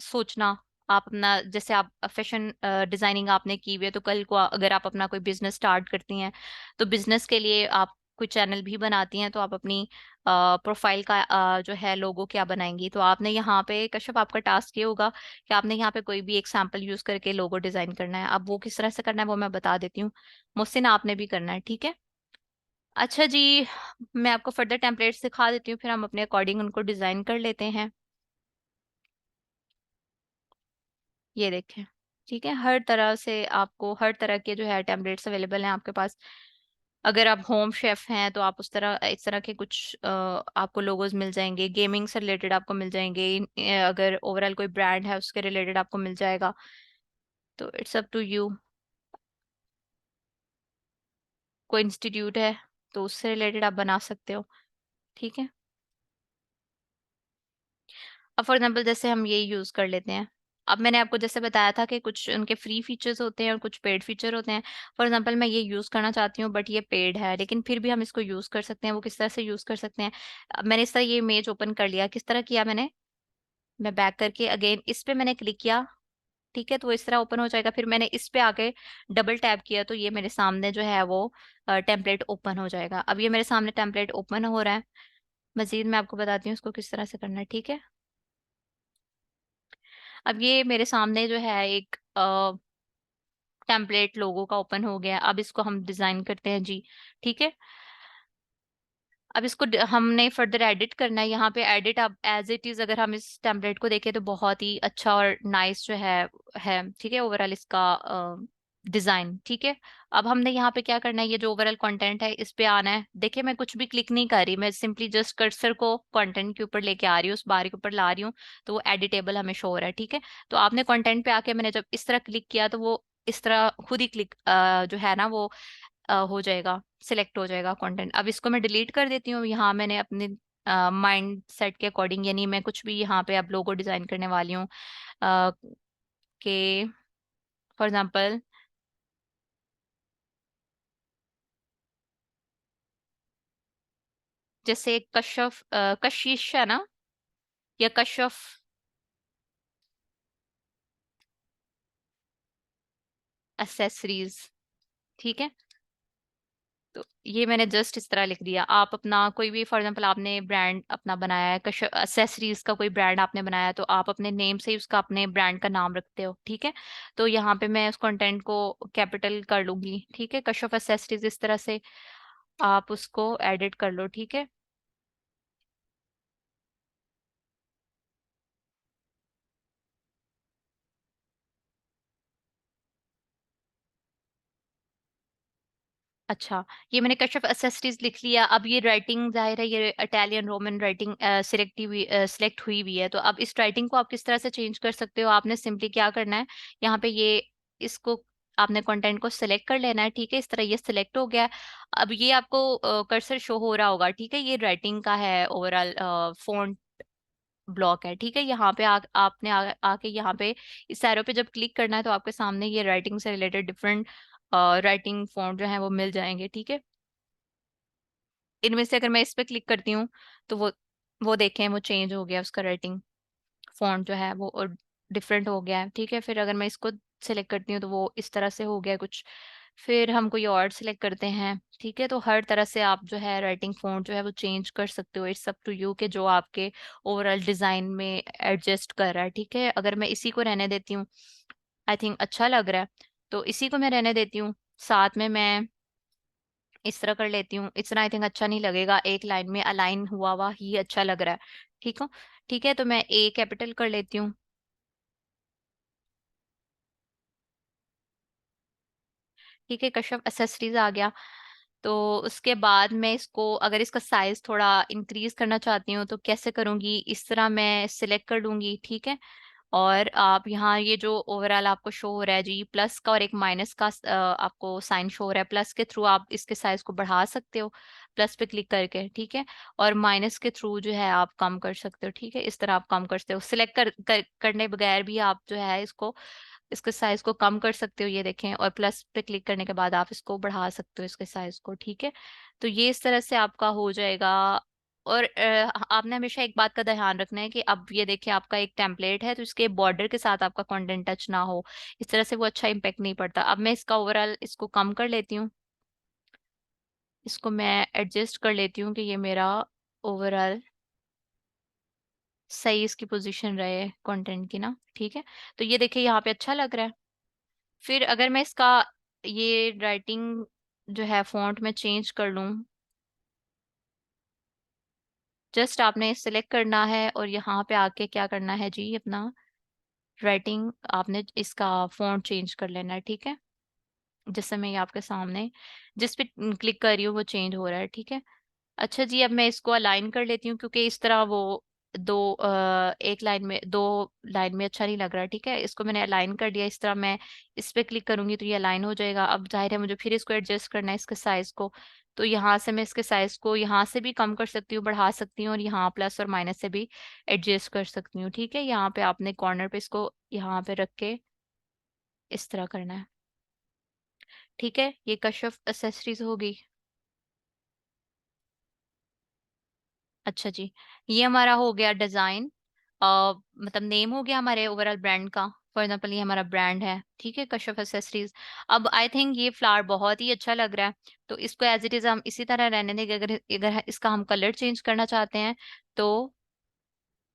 [SPEAKER 1] सोचना, आप अपना जैसे आप फैशन डिजाइनिंग आपने की हुई है, तो कल को अगर आप अपना कोई बिजनेस स्टार्ट करती हैं तो बिजनेस के लिए आप कोई चैनल भी बनाती हैं, तो आप अपनी प्रोफाइल का जो है लोगो क्या बनाएंगी। तो आपने यहाँ पे कश्यप आपका टास्क ये होगा कि आपने यहाँ पे कोई भी एक सैम्पल यूज करके लोगो डिजाइन करना है। अब वो किस तरह से करना है वो मैं बता देती हूँ, मुझसे ना आपने भी करना है। ठीक है, अच्छा जी, मैं आपको फर्दर टेम्पलेट्स दिखा देती हूँ, फिर हम अपने अकॉर्डिंग उनको डिजाइन कर लेते हैं। ये देखें, ठीक है, हर तरह से आपको हर तरह के जो है टेम्पलेट्स अवेलेबल हैं आपके पास। अगर आप होम शेफ हैं तो आप उस तरह इस तरह के कुछ आपको लोगोज मिल जाएंगे। गेमिंग से रिलेटेड आपको मिल जाएंगे। अगर ओवरऑल कोई ब्रांड है उसके रिलेटेड आपको मिल जाएगा। तो इट्स अप टू यू। कोई इंस्टीट्यूट है तो उससे रिलेटेड आप बना सकते हो। ठीक है, अब फॉर एग्जाम्पल जैसे हम ये यूज कर लेते हैं। अब मैंने आपको जैसे बताया था कि कुछ उनके फ्री फीचर्स होते हैं और कुछ पेड फीचर होते हैं। फॉर एग्जाम्पल मैं ये यूज करना चाहती हूँ बट ये पेड है, लेकिन फिर भी हम इसको यूज कर सकते हैं। वो किस तरह से यूज कर सकते हैं, अब मैंने इस तरह ये इमेज ओपन कर लिया, किस तरह किया मैंने, मैं बैक करके अगेन इस पे मैंने क्लिक किया। ठीक है, तो वो इस तरह ओपन हो जाएगा। फिर मैंने इस पे आके डबल टैप किया तो ये मेरे सामने जो है वो टेम्पलेट ओपन हो जाएगा। अब ये मेरे सामने टेम्पलेट ओपन हो रहा है। मजीद मैं आपको बताती हूँ इसको किस तरह से करना है। ठीक है, अब ये मेरे सामने जो है एक टेम्पलेट लोगो का ओपन हो गया। अब इसको हम डिजाइन करते हैं जी। ठीक है, अब इसको हमने फर्दर एडिट करना है। यहाँ पे एडिट अब एज इट इज अगर हम इस टेम्पलेट को देखें तो बहुत ही अच्छा और नाइस जो है। ठीक है, ओवरऑल इसका डिजाइन। ठीक है, अब हमने यहाँ पे क्या करना है, ये जो ओवरऑल कंटेंट है इस पे आना है। देखिए मैं कुछ भी क्लिक नहीं कर रही, मैं सिंपली जस्ट कर्सर को कंटेंट के ऊपर लेके आ रही हूँ, उस बार के ऊपर ला रही हूँ, तो वो एडिटेबल हमें शो हो रहा है। ठीक है, तो आपने कंटेंट पे आके मैंने जब इस तरह क्लिक किया तो वो इस तरह खुद ही क्लिक जो है ना वो हो जाएगा, सिलेक्ट हो जाएगा कंटेंट। अब इसको मैं डिलीट कर देती हूँ। यहाँ मैंने अपने माइंड सेट के अकॉर्डिंग, यानी मैं कुछ भी यहाँ पे अब लोगो डिजाइन करने वाली हूँ कि फॉर एग्जांपल जैसे कश्यप कशिश है ना, या कश्यप एसेसरीज। ठीक है, तो ये मैंने जस्ट इस तरह लिख दिया। आप अपना कोई भी फॉर एग्जांपल आपने ब्रांड अपना बनाया है, कश्यप एसेसरीज का कोई ब्रांड आपने बनाया है, तो आप अपने नेम से ही उसका अपने ब्रांड का नाम रखते हो। ठीक है, तो यहाँ पे मैं उस कंटेंट को कैपिटल कर लूंगी। ठीक है, कश्यप एसेसरीज इस तरह से आप उसको एडिट कर लो। ठीक है, अच्छा, ये मैंने कश्यप एसेसरीज लिख लिया। अब ये राइटिंग जाहिर है ये इटालियन रोमन राइटिंग सिलेक्ट हुई हुई है। तो अब इस राइटिंग को आप किस तरह से चेंज कर सकते हो, आपने सिंपली क्या करना है, यहाँ पे ये इसको आपने कंटेंट को सिलेक्ट कर लेना है। ठीक है, इस तरह ये सिलेक्ट हो गया है। अब ये आपको कर्सर शो हो रहा होगा। ठीक है, ये राइटिंग का है, ओवरऑल फॉन्ट ब्लॉक है। ठीक है, यहाँ पे आपने आके यहाँ पे इस एरो पे जब क्लिक करना है तो आपके सामने ये राइटिंग से रिलेटेड डिफरेंट राइटिंग फॉन्ट जो है वो मिल जाएंगे। ठीक है, इनमें से अगर मैं इस पे क्लिक करती हूँ तो वो देखें वो चेंज हो गया, उसका राइटिंग फॉन्ट जो है वो डिफरेंट हो गया है। ठीक है, फिर अगर मैं इसको सेलेक्ट करती हूँ तो वो इस तरह से हो गया कुछ। फिर हम कोई और सिलेक्ट करते हैं, ठीक है। तो हर तरह से आप जो है राइटिंग फॉन्ट जो है वो चेंज कर सकते हो, इट्स अप टू यू के जो आपके ओवरऑल डिजाइन में एडजस्ट कर रहा है, ठीक है। अगर मैं इसी को रहने देती हूँ, आई थिंक अच्छा लग रहा है, तो इसी को मैं रहने देती हूँ। साथ में मैं इस तरह कर लेती हूँ, इतना आई थिंक अच्छा नहीं लगेगा, एक लाइन में अलाइन हुआ हुआ ही अच्छा लग रहा है, ठीक हो। ठीक है, तो मैं ए कैपिटल कर लेती हूँ। ठीक है, कश्यप एसेसरीज आ गया। तो उसके बाद मैं इसको, अगर इसका साइज थोड़ा इंक्रीज करना चाहती हूँ तो कैसे करूंगी, इस तरह मैं सिलेक्ट कर लूंगी, ठीक है। और आप यहाँ ये जो ओवरऑल आपको शो हो रहा है जी, प्लस का और एक माइनस का आपको साइन शो हो रहा है, प्लस के थ्रू आप इसके साइज को बढ़ा सकते हो, प्लस पे क्लिक करके, ठीक है। और माइनस के थ्रू जो है आप कम कर सकते हो, ठीक है। इस तरह आप कम कर सकते हो, सिलेक्ट करने बगैर भी आप जो है इसको, इसके साइज को कम कर सकते हो, ये देखें। और प्लस पे क्लिक करने के बाद आप इसको बढ़ा सकते हो, इसके साइज को, ठीक है। तो ये इस तरह से आपका हो जाएगा। और आपने हमेशा एक बात का ध्यान रखना है कि अब ये देखिए आपका एक टेम्पलेट है, तो इसके बॉर्डर के साथ आपका कंटेंट टच ना हो, इस तरह से वो अच्छा इम्पेक्ट नहीं पड़ता। अब मैं इसका ओवरऑल इसको कम कर लेती हूँ, इसको मैं एडजस्ट कर लेती हूँ कि ये मेरा ओवरऑल सही इसकी पोजीशन रहे कंटेंट की ना, ठीक है। तो ये देखिए यहाँ पे अच्छा लग रहा है। फिर अगर मैं इसका ये राइटिंग जो है फॉन्ट में चेंज कर लूँ, जस्ट आपने सिलेक्ट करना है और यहाँ पे आके क्या करना है जी, अपना राइटिंग आपने इसका फॉन्ट चेंज कर लेना है, ठीक है। जिस समय ये आपके सामने जिस पे क्लिक कर रही हूँ वो चेंज हो रहा है, ठीक है। अच्छा जी, अब मैं इसको अलाइन कर लेती हूँ, क्योंकि इस तरह वो एक लाइन में, दो लाइन में अच्छा नहीं लग रहा, ठीक है। इसको मैंने अलाइन कर दिया, इस तरह मैं इस पे क्लिक करूंगी तो ये अलाइन हो जाएगा। अब जाहिर है मुझे फिर इसको एडजस्ट करना है, इसके साइज को। तो यहाँ से मैं इसके साइज को यहाँ से भी कम कर सकती हूँ, बढ़ा सकती हूँ, और यहाँ प्लस और माइनस से भी एडजस्ट कर सकती हूँ, ठीक है। यहाँ पे आपने कॉर्नर पे इसको यहाँ पे रख के इस तरह करना है, ठीक है। ये कश्यप एक्सेसरीज होगी। अच्छा जी, ये हमारा हो गया डिजाइन, मतलब नेम हो गया हमारे ओवरऑल ब्रांड का। फॉर एग्जाम्पल ये हमारा ब्रांड है, ठीक है, कश्यप एक्सेसरीज। अब आई थिंक ये फ्लावर बहुत ही अच्छा लग रहा है, तो इसको एज इट इज हम इसी तरह रहने देंगे। अगर अगर इसका हम कलर चेंज करना चाहते हैं तो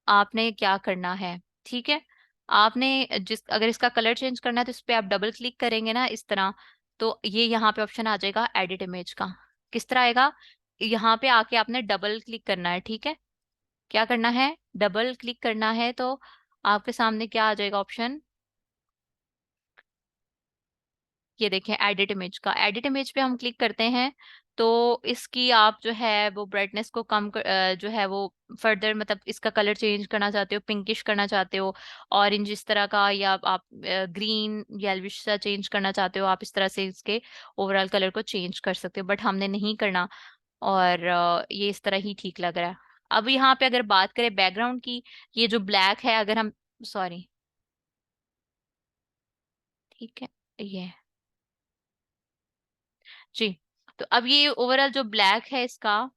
[SPEAKER 1] आपने क्या करना है, ठीक है। आपने जिस अगर इसका कलर चेंज करना है तो इस पे आप डबल क्लिक करेंगे ना इस तरह, तो ये यहाँ पे ऑप्शन आ जाएगा एडिट इमेज का। किस तरह आएगा, यहाँ पे आके आपने डबल क्लिक करना है, ठीक है। क्या करना है, डबल क्लिक करना है, तो आपके सामने क्या आ जाएगा ऑप्शन, ये देखें एडिट इमेज का। एडिट इमेज पे हम क्लिक करते हैं तो इसकी आप जो है वो ब्राइटनेस को जो है वो फर्दर, मतलब इसका कलर चेंज करना चाहते हो, पिंकिश करना चाहते हो, ऑरेंज इस तरह का, या आप ग्रीन येलोविश सा चेंज करना चाहते हो, आप इस तरह से इसके ओवरऑल कलर को चेंज कर सकते हो, बट हमने नहीं करना। और ये इस तरह ही ठीक लग रहा है। अब यहाँ पे अगर बात करें बैकग्राउंड की, ये जो ब्लैक है, अगर हम, सॉरी, ठीक है, ये जी। तो अब ये ओवरऑल जो ब्लैक है इसका,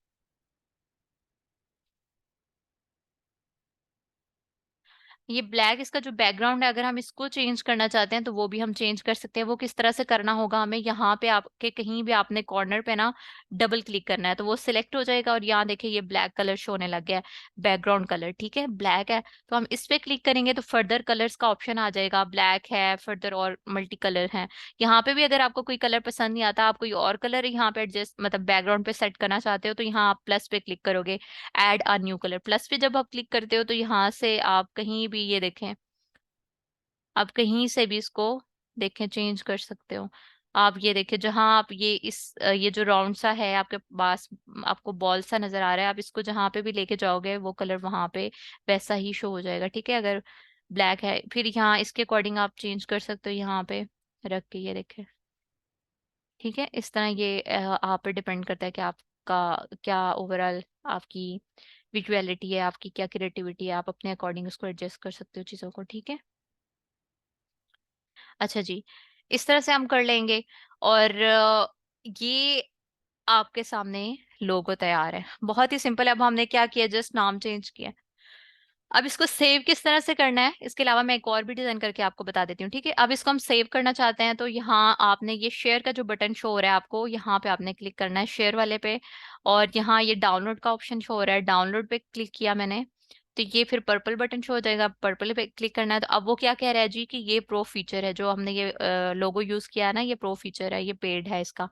[SPEAKER 1] ये ब्लैक इसका जो बैकग्राउंड है, अगर हम इसको चेंज करना चाहते हैं तो वो भी हम चेंज कर सकते हैं। वो किस तरह से करना होगा, हमें यहाँ पे आपके कहीं भी आपने कॉर्नर पे ना डबल क्लिक करना है, तो वो सिलेक्ट हो जाएगा और यहाँ देखिए ये ब्लैक कलर शो होने लग गया है, बैकग्राउंड कलर, ठीक है, ब्लैक है। तो हम इस पे क्लिक करेंगे तो फर्दर कलर्स का ऑप्शन आ जाएगा, ब्लैक है, फर्दर और मल्टी कलर है। यहाँ पे भी अगर आपको कोई कलर पसंद नहीं आता, आप कोई और कलर यहाँ पे एडजस्ट, मतलब बैकग्राउंड पे सेट करना चाहते हो, तो यहाँ आप प्लस पे क्लिक करोगे, add a new colour. Plus पे जब आप क्लिक करते हो तो यहाँ से आप कहीं भी ये देखें, आप कहीं से भी इसको देखें चेंज कर सकते हो। आप ये देखिए जहां आप ये जो राउंड सा है आपके पास, आपको बॉल सा नजर आ रहा है, आप इसको जहां पे भी लेके जाओगे वो कलर वहां पे वैसा ही शो हो जाएगा, ठीक है। अगर ब्लैक है, फिर यहाँ इसके अकॉर्डिंग आप चेंज कर सकते हो, यहाँ पे रख के, ये देखें, ठीक है। इस तरह ये आप पे डिपेंड करता है कि आपका क्या ओवरऑल आपकी विजुअलिटी है, आपकी क्या क्रिएटिविटी है, आप अपने अकॉर्डिंग उसको एडजस्ट कर सकते हो चीज़ों को, ठीक है। अच्छा जी, इस तरह से हम कर लेंगे। और ये आपके सामने लोगो तैयार है, बहुत ही सिंपल है। अब हमने क्या किया, जस्ट नाम चेंज किया। अब इसको सेव किस तरह से करना है, इसके अलावा मैं एक और भी डिजाइन करके आपको बता देती हूँ, ठीक है। अब इसको हम सेव करना चाहते हैं तो यहाँ आपने ये शेयर का जो बटन शो हो रहा है आपको, यहाँ पे आपने क्लिक करना है शेयर वाले पे, और यहाँ ये डाउनलोड का ऑप्शन शो हो रहा है, डाउनलोड पे क्लिक किया मैंने, तो ये फिर पर्पल बटन शो हो जाएगा, पर्पल पे क्लिक करना है। तो अब वो क्या कह रहा है जी कि ये प्रो फीचर है, जो हमने ये लोगो यूज किया है ना, ये प्रो फीचर है, ये पेड है इसका।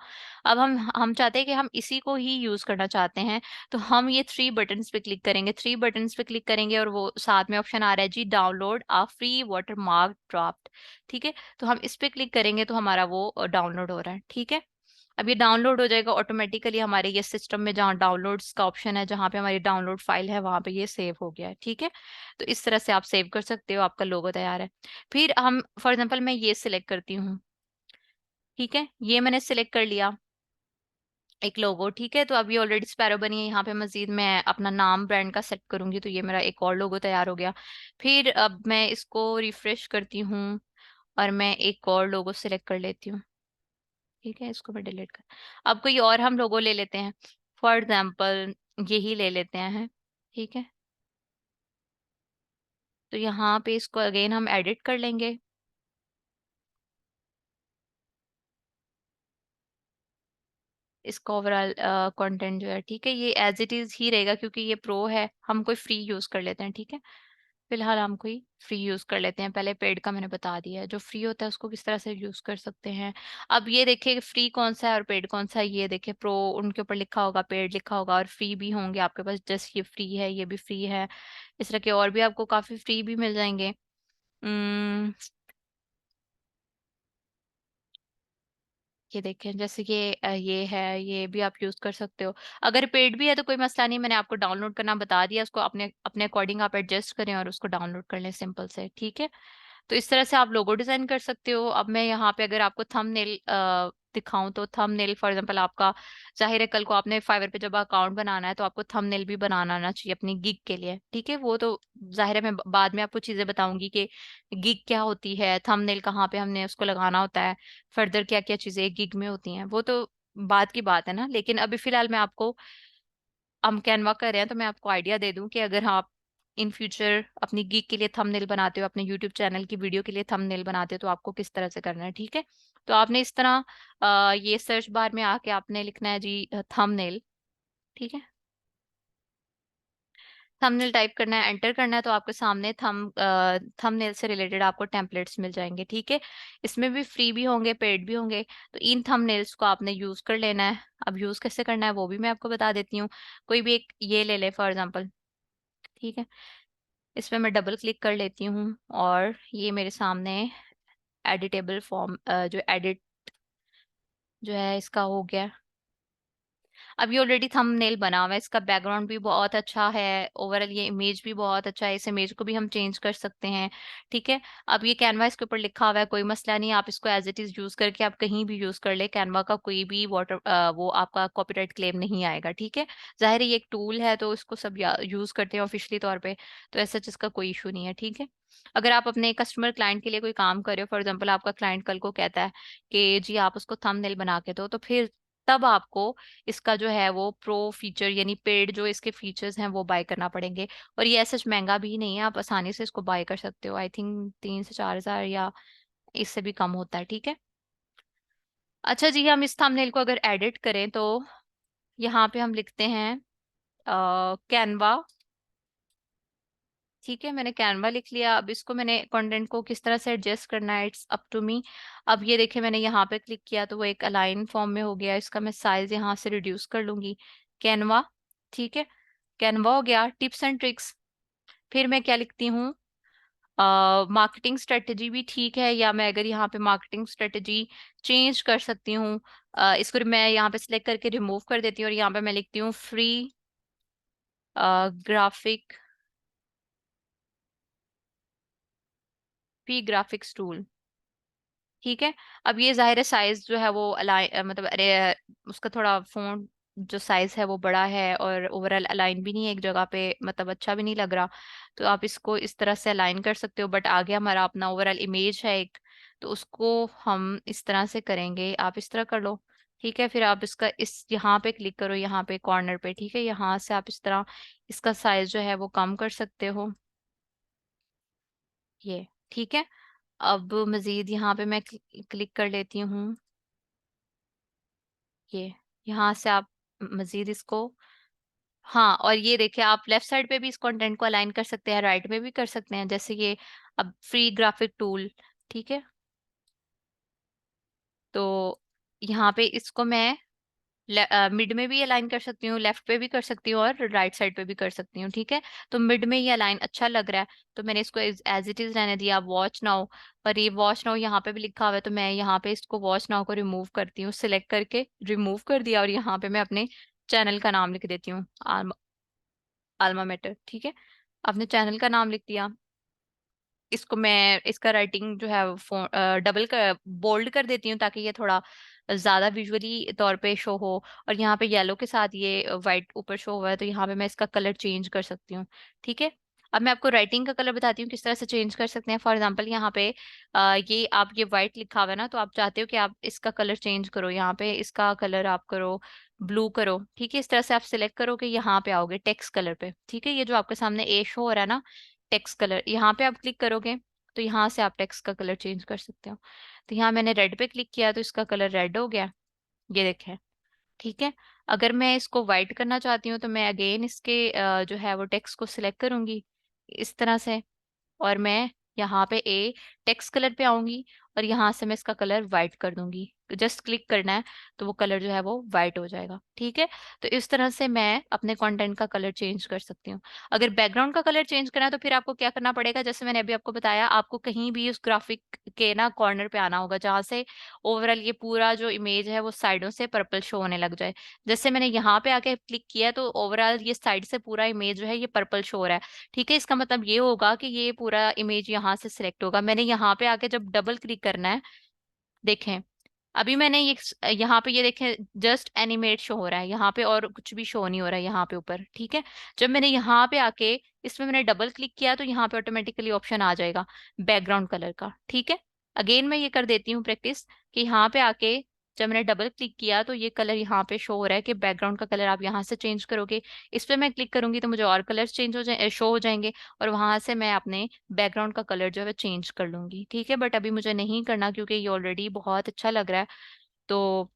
[SPEAKER 1] अब हम चाहते हैं कि हम इसी को ही यूज करना चाहते हैं, तो हम ये थ्री बटन्स पे क्लिक करेंगे, थ्री बटन्स पे क्लिक करेंगे और वो साथ में ऑप्शन आ रहा है जी डाउनलोड आ फ्री वाटर मार्क ड्राफ्ट, ठीक है। तो हम इस पे क्लिक करेंगे तो हमारा वो डाउनलोड हो रहा है, ठीक है। अब ये डाउनलोड हो जाएगा ऑटोमेटिकली हमारे ये सिस्टम में, जहाँ डाउनलोड्स का ऑप्शन है, जहाँ पे हमारी डाउनलोड फाइल है, वहां पे ये सेव हो गया है, ठीक है। तो इस तरह से आप सेव कर सकते हो, आपका लोगो तैयार है। फिर हम फॉर एग्जाम्पल मैं ये सिलेक्ट करती हूँ, ठीक है, ये मैंने सिलेक्ट कर लिया एक लोगो, ठीक है। तो अभी ऑलरेडी स्पैरो बनी है, यहाँ पे मजीद मैं अपना नाम ब्रांड का सेट करूंगी, तो ये मेरा एक और लोगो तैयार हो गया। फिर अब मैं इसको रिफ्रेश करती हूँ और मैं एक और लोगो सिलेक्ट कर लेती हूँ, ठीक है, इसको मैं डिलीट कर, अब कोई और हम लोगो ले लेते हैं, फॉर एग्जाम्पल यही ले लेते हैं, ठीक है। तो यहाँ पे इसको अगेन हम एडिट कर लेंगे, इसका ओवरऑल कंटेंट जो है, ठीक है, ये एज इट इज ही रहेगा क्योंकि ये प्रो है, हम कोई फ्री यूज कर लेते हैं, ठीक है। फिलहाल हम कोई फ्री यूज कर लेते हैं, पहले पेड का मैंने बता दिया है, जो फ्री होता है उसको किस तरह से यूज कर सकते हैं। अब ये देखिए फ्री कौन सा है और पेड कौन सा है, ये देखिए प्रो उनके ऊपर लिखा होगा, पेड लिखा होगा, और फ्री भी होंगे आपके पास, जस्ट ये फ्री है, ये भी फ्री है, इस तरह के और भी आपको काफी फ्री भी मिल जाएंगे। ये देखें जैसे कि ये है, ये भी आप यूज कर सकते हो। अगर पेड भी है तो कोई मसला नहीं, मैंने आपको डाउनलोड करना बता दिया, उसको अपने अपने अकॉर्डिंग आप एडजस्ट करें और उसको डाउनलोड कर लें सिंपल से, ठीक है। तो इस तरह से आप लोगो डिजाइन कर सकते हो। अब मैं यहाँ पे अगर आपको थंबनेल दिखाऊं, तो थंबनेल फॉर एग्जांपल आपका, जाहिर है कल को आपने फाइवर पे जब अकाउंट बनाना है तो आपको थंबनेल भी बनाना आना चाहिए अपनी गिग के लिए, ठीक है। वो तो जाहिर है मैं बाद में आपको चीजें बताऊंगी कि गिग क्या होती है, थंबनेल कहाँ पे हमने उसको लगाना होता है, फर्दर क्या क्या चीजें गिग में होती हैं, वो तो बात की बात है ना। लेकिन अभी फिलहाल मैं आपको, हम कैनवा कर रहे हैं तो मैं आपको आइडिया दे दूं कि अगर आप इन फ्यूचर अपनी गीक के लिए थंबनेल बनाते हो, अपने यूट्यूब चैनल की वीडियो के लिए थंबनेल बनाते हो, तो आपको किस तरह से करना है, ठीक है। तो आपने इस तरह ये सर्च बार में आके आपने लिखना है जी थंबनेल, ठीक है, थंबनेल टाइप करना है, एंटर करना है, तो आपके सामने थंबनेल से रिलेटेड आपको टेम्पलेट्स मिल जाएंगे, ठीक है। इसमें भी फ्री भी होंगे, पेड भी होंगे, तो इन थंबनेल्स को आपने यूज कर लेना है। अब यूज कैसे करना है वो भी मैं आपको बता देती हूँ। कोई भी एक ये ले ले फॉर एग्जाम्पल, ठीक है, इसमें मैं डबल क्लिक कर लेती हूँ और ये मेरे सामने एडिटेबल फॉर्म जो एडिट जो है इसका हो गया। अब ये ऑलरेडी थंबनेल बना हुआ है, इसका बैकग्राउंड भी बहुत अच्छा है, ओवरऑल ये इमेज भी बहुत अच्छा है, इस इमेज को भी हम चेंज कर सकते हैं, ठीक है। अब ये कैनवा इसके ऊपर लिखा हुआ है, कोई मसला नहीं, आप इसको एज इट इज यूज करके आप कहीं भी यूज कर ले, कैनवा का कोई भी वो आपका कॉपीराइट क्लेम नहीं आएगा, ठीक है। जाहिर है ये एक टूल है तो इसको सब यूज करते हैं ऑफिशियली तौर पे, तो ऐसा जिसका कोई इशू नहीं है, ठीक है। अगर आप अपने कस्टमर क्लाइंट के लिए कोई काम कर रहे हो, फॉर एग्जाम्पल आपका क्लाइंट कल को कहता है कि जी आप उसको थंबनेल बना के दो, तो फिर तब आपको इसका जो है वो प्रो फीचर यानी पेड जो इसके फीचर्स हैं वो बाय करना पड़ेंगे। और ये ऐसा महंगा भी नहीं है, आप आसानी से इसको बाय कर सकते हो, आई थिंक 3 से 4 हज़ार या इससे भी कम होता है, ठीक है। अच्छा जी, हम इस थंबनेल को अगर एडिट करें तो यहाँ पे हम लिखते हैं कैनवा, ठीक है, मैंने कैनवा लिख लिया। अब इसको मैंने कंटेंट को किस तरह से एडजस्ट करना है, इट्स अप टू मी। अब ये देखिए मैंने यहाँ पे क्लिक किया तो वो एक अलाइन फॉर्म में हो गया, इसका मैं साइज यहाँ से रिड्यूस कर लूंगी, कैनवा, ठीक है, कैनवा हो गया। टिप्स एंड ट्रिक्स, फिर मैं क्या लिखती हूँ, मार्केटिंग स्ट्रेटजी भी ठीक है, या मैं अगर यहाँ पे मार्केटिंग स्ट्रेटजी चेंज कर सकती हूँ, इसको मैं यहाँ पे सिलेक्ट करके रिमूव कर देती हूँ और यहाँ पे मैं लिखती हूँ free graphic, free graphics tool, ठीक है। अब ये जाहिर है साइज जो है वो मतलब अरे उसका थोड़ा फोन जो साइज है वो बड़ा है और ओवरऑल अलाइन भी नहीं है एक जगह पे, मतलब अच्छा भी नहीं लग रहा, तो आप इसको इस तरह से अलाइन कर सकते हो। बट आगे हमारा अपना ओवरऑल इमेज है एक, तो उसको हम इस तरह से करेंगे, आप इस तरह कर लो, ठीक है। फिर आप इसका इस यहाँ पे क्लिक करो, यहाँ पे कॉर्नर पे, ठीक है, यहाँ से आप इस तरह इसका साइज जो है वो कम कर सकते हो, ये ठीक है। अब मजीद यहाँ पे मैं क्लिक कर लेती हूँ। ये यहाँ से आप मजीद इसको, हाँ, और ये देखिए आप लेफ्ट साइड पे भी इस कंटेंट को अलाइन कर सकते हैं, राइट में भी कर सकते हैं, जैसे ये अब फ्री ग्राफिक टूल। ठीक है, तो यहाँ पे इसको मैं मिड में भी अलाइन कर सकती हूँ, लेफ्ट पे भी कर सकती हूँ और राइट साइड पे भी कर सकती हूँ। ठीक है, तो मिड में ये अलाइन अच्छा लग रहा है, तो मैंने इसको एज इट इज रहने दिया। वॉच नाउ, पर ये वॉच नाउ यहाँ पे भी लिखा हुआ है, तो मैं यहाँ पे इसको वॉच नाउ को रिमूव करती हूँ, सिलेक्ट करके रिमूव कर दिया, और यहाँ पे मैं अपने चैनल का नाम लिख देती हूँ, आल्मा मेटर। ठीक है, अपने चैनल का नाम लिख दिया। इसको मैं, इसका राइटिंग जो है वो डबल कर, बोल्ड कर देती हूँ, ताकि ये थोड़ा ज्यादा विजुअली तौर पे शो हो। और यहाँ पे येलो के साथ ये वाइट ऊपर शो हुआ है, तो यहाँ पे मैं इसका कलर चेंज कर सकती हूँ। ठीक है, अब मैं आपको राइटिंग का कलर बताती हूँ किस तरह से चेंज कर सकते हैं। फॉर एग्जांपल यहाँ पे ये आप, ये वाइट लिखा हुआ है ना, तो आप चाहते हो कि आप इसका कलर चेंज करो, यहाँ पे इसका कलर आप करो ब्लू करो। ठीक है, इस तरह से आप सिलेक्ट करो कि यहाँ पे आओगे टेक्स्ट कलर पे। ठीक है, ये जो आपके सामने ए शो हो रहा है ना, टेक्स्ट कलर, यहाँ पे आप क्लिक करोगे तो यहाँ से आप टेक्स्ट का कलर चेंज कर सकते हो। तो यहाँ मैंने रेड पे क्लिक किया तो इसका कलर रेड हो गया, ये देखें। ठीक है, अगर मैं इसको वाइट करना चाहती हूँ तो मैं अगेन इसके जो है वो टेक्स्ट को सिलेक्ट करूंगी इस तरह से, और मैं यहाँ पे ए टेक्स्ट कलर पे आऊंगी, और यहाँ से मैं इसका कलर वाइट कर दूंगी। जस्ट क्लिक करना है तो वो कलर जो है वो वाइट हो जाएगा। ठीक है, तो इस तरह से मैं अपने कंटेंट का कलर चेंज कर सकती हूँ। अगर बैकग्राउंड का कलर चेंज करना है तो फिर आपको क्या करना पड़ेगा, जैसे मैंने अभी आपको बताया, आपको कहीं भी उस ग्राफिक के ना कॉर्नर पे आना होगा, जहाँ से ओवरऑल ये पूरा जो इमेज है वो साइडों से पर्पल शो होने लग जाए। जैसे मैंने यहाँ पे आके क्लिक किया तो ओवरऑल ये साइड से पूरा इमेज जो है ये पर्पल शो हो रहा है। ठीक है, इसका मतलब ये होगा कि ये पूरा इमेज यहाँ से सिलेक्ट होगा। मैंने यहाँ पे आके जब डबल क्लिक करना है, देखें, अभी मैंने ये यहाँ पे ये देखें जस्ट एनिमेट शो हो रहा है यहाँ पे, और कुछ भी शो नहीं हो रहा है यहाँ पे ऊपर। ठीक है, जब मैंने यहाँ पे आके इसमें मैंने डबल क्लिक किया तो यहाँ पे ऑटोमेटिकली ऑप्शन आ जाएगा बैकग्राउंड कलर का। ठीक है, अगेन मैं ये कर देती हूँ प्रैक्टिस, कि यहाँ पे आके जब मैंने डबल क्लिक किया तो ये कलर यहाँ पे शो हो रहा है कि बैकग्राउंड का कलर आप यहाँ से चेंज करोगे। इस पे मैं क्लिक करूंगी तो मुझे और कलर्स चेंज हो जाए, शो हो जाएंगे, और वहां से मैं अपने बैकग्राउंड का कलर जो है चेंज कर लूंगी। ठीक है, बट अभी मुझे नहीं करना क्योंकि ये ऑलरेडी बहुत अच्छा लग रहा है। तो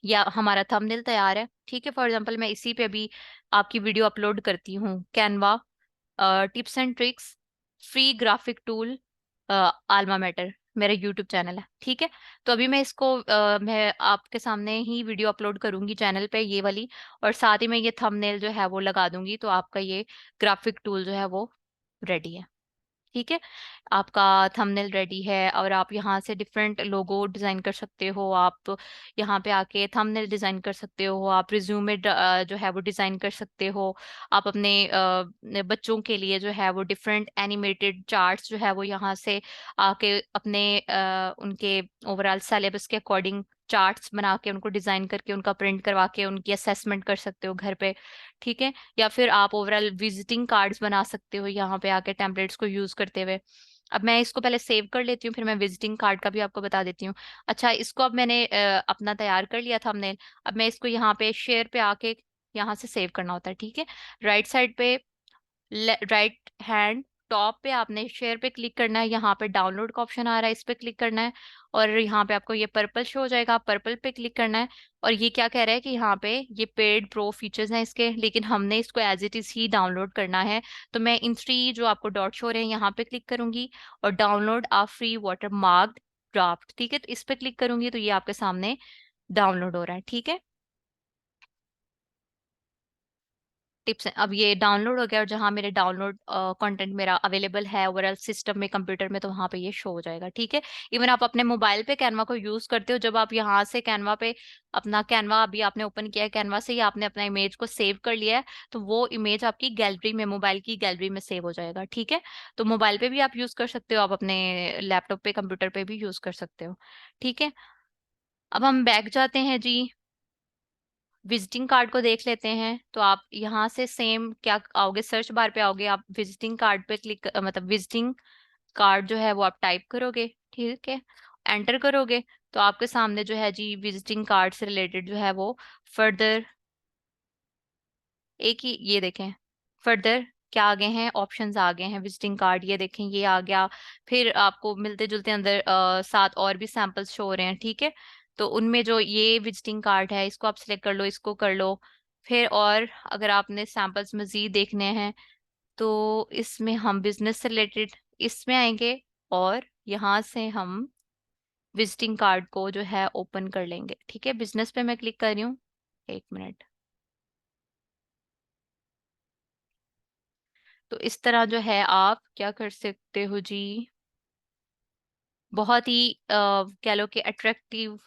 [SPEAKER 1] या हमारा थंबनेल तैयार है। ठीक है, फॉर एग्जांपल मैं इसी पे अभी आपकी वीडियो अपलोड करती हूँ, Canva tips and tricks free graphic tool alma mater, मेरा यूट्यूब चैनल है। ठीक है, तो अभी मैं इसको मैं आपके सामने ही वीडियो अपलोड करूंगी चैनल पे, ये वाली, और साथ ही मैं ये थंबनेल जो है वो लगा दूंगी, तो आपका ये ग्राफिक टूल जो है वो रेडी है। ठीक है, आपका थंबनेल रेडी है, और आप यहाँ से डिफरेंट लोगो डिजाइन कर सकते हो। आप यहाँ पे आके थंबनेल डिजाइन कर सकते हो, आप रिज्यूमे जो है वो डिजाइन कर सकते हो। आप अपने बच्चों के लिए जो है वो डिफरेंट एनिमेटेड चार्ट्स जो है वो यहाँ से आके अपने उनके ओवरऑल सिलेबस के अकॉर्डिंग चार्ट्स बना के उनको डिजाइन करके उनका प्रिंट करवा के उनकी असेसमेंट कर सकते हो घर पे। ठीक है, या फिर आप ओवरऑल विजिटिंग कार्ड्स बना सकते हो यहाँ पे आके टेम्पलेट्स को यूज करते हुए। अब मैं इसको पहले सेव कर लेती हूँ, फिर मैं विजिटिंग कार्ड का भी आपको बता देती हूँ। अच्छा, इसको अब मैंने अपना तैयार कर लिया था हमने। अब मैं इसको यहाँ पे शेयर पे आके यहाँ से सेव करना होता है। ठीक है, राइट साइड पे राइट हैंड टॉप पे आपने शेयर पे क्लिक करना है, यहाँ पे डाउनलोड का ऑप्शन आ रहा है, इस पे क्लिक करना है, और यहाँ पे आपको ये पर्पल शो हो जाएगा, आप पर्पल पे क्लिक करना है। और ये क्या कह रहा है कि यहाँ पे ये पेड प्रो फीचर्स हैं इसके, लेकिन हमने इसको एज इट इज ही डाउनलोड करना है। तो मैं इन थ्री जो आपको डॉट शो हो रहे हैं यहाँ पे क्लिक करूंगी, और डाउनलोड आ फ्री वाटर मार्क्ड ड्राफ्ट। ठीक है, तो इस पे क्लिक करूंगी तो ये आपके सामने डाउनलोड हो रहा है। ठीक है, टिप्स हैं, अब ये डाउनलोड हो गया, और जहाँ मेरे डाउनलोड कंटेंट मेरा अवेलेबल है ओवरऑल सिस्टम में कंप्यूटर में, तो वहाँ पे ये शो हो जाएगा। ठीक है, इवन आप अपने मोबाइल पे कैनवा को यूज करते हो, जब आप यहाँ से कैनवा पे अपना कैनवा अभी आपने ओपन किया है, कैनवा से ही आपने अपना इमेज को सेव कर लिया है, तो वो इमेज आपकी गैलरी में, मोबाइल की गैलरी में सेव हो जाएगा। ठीक है, तो मोबाइल पे भी आप यूज कर सकते हो, आप अपने लैपटॉप पे कंप्यूटर पे भी यूज कर सकते हो। ठीक है, अब हम बैक जाते हैं जी, विजिटिंग कार्ड को देख लेते हैं। तो आप यहाँ से सेम क्या आओगे, सर्च बार पे आओगे, आप विजिटिंग कार्ड पे क्लिक, मतलब विजिटिंग कार्ड जो है वो आप टाइप करोगे। ठीक है, एंटर करोगे तो आपके सामने जो है जी विजिटिंग कार्ड से रिलेटेड जो है वो फर्दर, एक ही ये देखें, फर्दर क्या आ गए हैं, ऑप्शंस आ गए हैं विजिटिंग कार्ड, ये देखें ये आ गया। फिर आपको मिलते जुलते अंदर 7 और भी सैंपल्स शो हो रहे हैं, ठीक है। तो उनमें जो ये विजिटिंग कार्ड है इसको आप सिलेक्ट कर लो, इसको कर लो। फिर और अगर आपने सैंपल्स मजीद देखने हैं तो इसमें हम बिजनेस से रिलेटेड इसमें आएंगे, और यहाँ से हम विजिटिंग कार्ड को जो है ओपन कर लेंगे, ठीक है। बिजनेस पे मैं क्लिक कर रही हूँ, 1 मिनट। तो इस तरह जो है आप क्या कर सकते हो जी, बहुत ही कह लो कि अट्रैक्टिव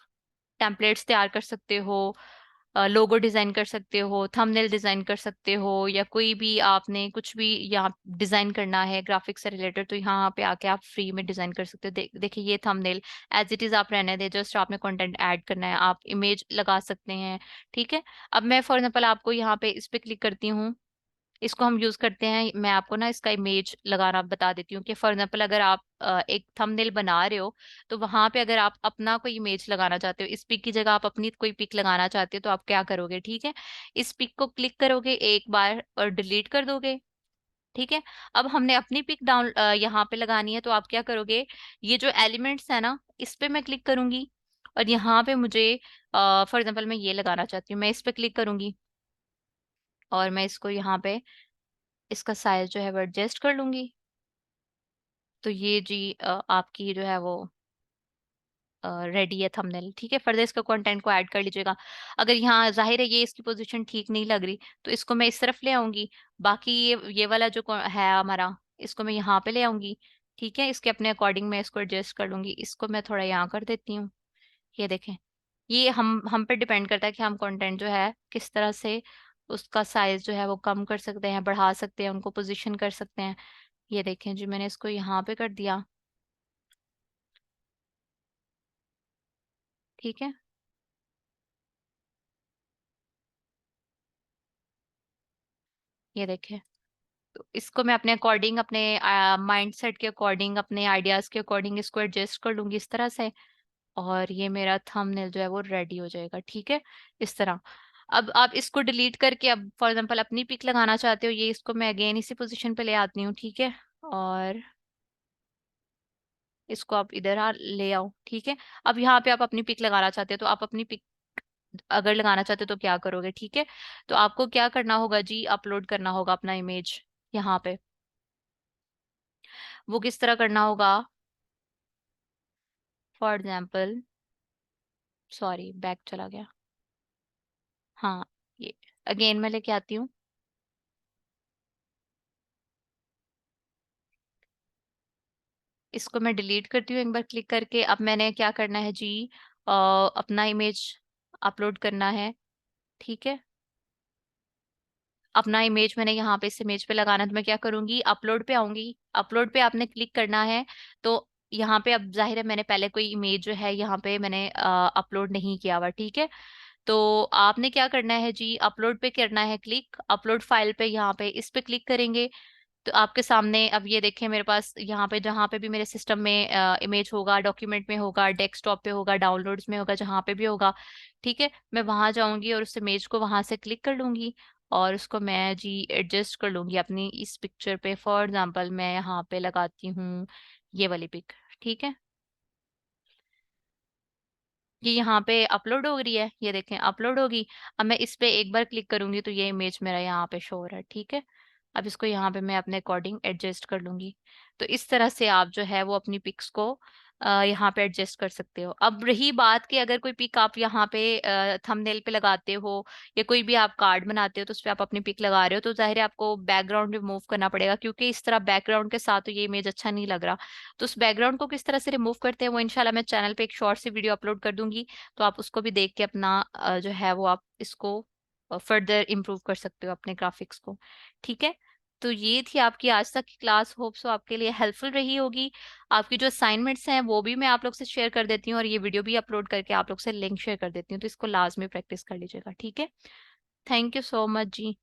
[SPEAKER 1] टेम्पलेट्स तैयार कर सकते हो, लोगो डिजाइन कर सकते हो, थंबनेल डिजाइन कर सकते हो, या कोई भी आपने कुछ भी यहाँ डिजाइन करना है ग्राफिक्स से रिलेटेड तो यहाँ पे आके आप फ्री में डिजाइन कर सकते हो। देखिए ये थंबनेल एज इट इज आप रहने दे, जस्ट आपने कंटेंट ऐड करना है, आप इमेज लगा सकते हैं, ठीक है। अब मैं फॉर एग्जांपल आपको यहाँ पे इस पे क्लिक करती हूँ, इसको हम यूज करते हैं। मैं आपको ना इसका इमेज लगाना बता देती हूँ कि फॉर एग्जांपल अगर आप एक थंबनेल बना रहे हो तो वहां पे अगर आप अपना कोई इमेज लगाना चाहते हो, इस पिक की जगह आप अपनी कोई पिक लगाना चाहते हो, तो आप क्या करोगे, ठीक है। इस पिक को क्लिक करोगे एक बार और डिलीट कर दोगे, ठीक है। अब हमने अपनी पिक यहाँ पे लगानी है, तो आप क्या करोगे, ये जो एलिमेंट्स है ना इस पे मैं क्लिक करूंगी, और यहाँ पे मुझे फॉर एग्जाम्पल मैं ये लगाना चाहती हूँ, मैं इस पे क्लिक करूंगी और मैं इसको यहाँ पे इसका साइज जो है वो एडजस्ट कर लूंगी। तो ये जी आपकी जो है वो रेडी है थंबनेल, ठीक है। फर्दर इसका कंटेंट को ऐड कर लीजिएगा। अगर यहाँ जाहिर है ये इसकी पोजीशन ठीक नहीं लग रही तो इसको मैं इस तरफ ले आऊंगी, बाकी ये वाला जो है हमारा इसको मैं यहाँ पे ले आऊंगी, ठीक है। इसके अपने अकॉर्डिंग मैं इसको एडजस्ट कर लूंगी, इसको मैं थोड़ा यहाँ कर देती हूँ। ये देखें, ये हम पे डिपेंड करता है कि हम कंटेंट जो है किस तरह से उसका साइज जो है वो कम कर सकते हैं, बढ़ा सकते हैं, उनको पोजीशन कर सकते हैं। ये देखें जी मैंने इसको यहाँ पे कर दिया, ठीक है। ये देखें, तो इसको मैं अपने अकॉर्डिंग, अपने माइंड सेट के अकॉर्डिंग, अपने आइडियाज के अकॉर्डिंग इसको एडजस्ट कर लूंगी इस तरह से, और ये मेरा थंबनेल जो है वो रेडी हो जाएगा, ठीक है। इस तरह अब आप इसको डिलीट करके, अब फॉर एग्जांपल अपनी पिक लगाना चाहते हो, ये इसको मैं अगेन इसी पोजीशन पे ले आती हूँ, ठीक है। और इसको आप इधर ले आओ, ठीक है। अब यहाँ पे आप अपनी पिक लगाना चाहते हो, तो आप अपनी पिक अगर लगाना चाहते हो तो क्या करोगे, ठीक है। तो आपको क्या करना होगा जी, अपलोड करना होगा अपना इमेज यहाँ पे। वो किस तरह करना होगा, फॉर एग्जाम्पल, सॉरी बैक चला गया, हाँ ये अगेन मैं लेके आती हूँ। इसको मैं डिलीट करती हूँ एक बार क्लिक करके। अब मैंने क्या करना है जी, अपना इमेज अपलोड करना है, ठीक है। अपना इमेज मैंने यहाँ पे इस इमेज पे लगाना है, तो मैं क्या करूंगी, अपलोड पे आऊंगी। अपलोड पे आपने क्लिक करना है, तो यहाँ पे अब जाहिर है मैंने पहले कोई इमेज जो है यहाँ पे मैंने अपलोड नहीं किया हुआ, ठीक है। तो आपने क्या करना है जी, अपलोड पे करना है क्लिक, अपलोड फाइल पे यहाँ पे इस पे क्लिक करेंगे, तो आपके सामने अब ये देखें मेरे पास यहाँ पे जहाँ पे भी मेरे सिस्टम में इमेज होगा, डॉक्यूमेंट में होगा, डेस्कटॉप पे होगा, डाउनलोड्स में होगा, जहाँ पे भी होगा, ठीक है। मैं वहां जाऊंगी और उस इमेज को वहां से क्लिक कर लूंगी, और उसको मैं जी एडजस्ट कर लूंगी अपनी इस पिक्चर पे। फॉर एग्जांपल मैं यहाँ पे लगाती हूँ ये वाली पिक, ठीक है। ये यहाँ पे अपलोड हो रही है, ये देखें अपलोड होगी। अब मैं इस पे एक बार क्लिक करूंगी तो ये इमेज मेरा यहाँ पे शो हो रहा है, ठीक है। अब इसको यहाँ पे मैं अपने अकॉर्डिंग एडजस्ट कर लूंगी। तो इस तरह से आप जो है वो अपनी पिक्स को यहाँ पे एडजस्ट कर सकते हो। अब रही बात कि अगर कोई पिक आप यहाँ पे थंबनेल पे लगाते हो, या कोई भी आप कार्ड बनाते हो तो उस पे आप अपनी पिक लगा रहे हो, तो जाहिर है आपको बैकग्राउंड रिमूव करना पड़ेगा, क्योंकि इस तरह बैकग्राउंड के साथ तो ये इमेज अच्छा नहीं लग रहा। तो उस बैकग्राउंड को किस तरह से रिमूव करते हैं वो इंशाल्लाह मैं चैनल पे एक शॉर्ट सी वीडियो अपलोड कर दूंगी, तो आप उसको भी देख के अपना जो है वो आप इसको फर्दर इम्प्रूव कर सकते हो अपने ग्राफिक्स को, ठीक है। तो ये थी आपकी आज तक की क्लास, होप सो आपके लिए हेल्पफुल रही होगी। आपकी जो असाइनमेंट्स हैं वो भी मैं आप लोग से शेयर कर देती हूँ, और ये वीडियो भी अपलोड करके आप लोग से लिंक शेयर कर देती हूँ, तो इसको लाजमी प्रैक्टिस कर लीजिएगा, ठीक है। Thank you so much ji.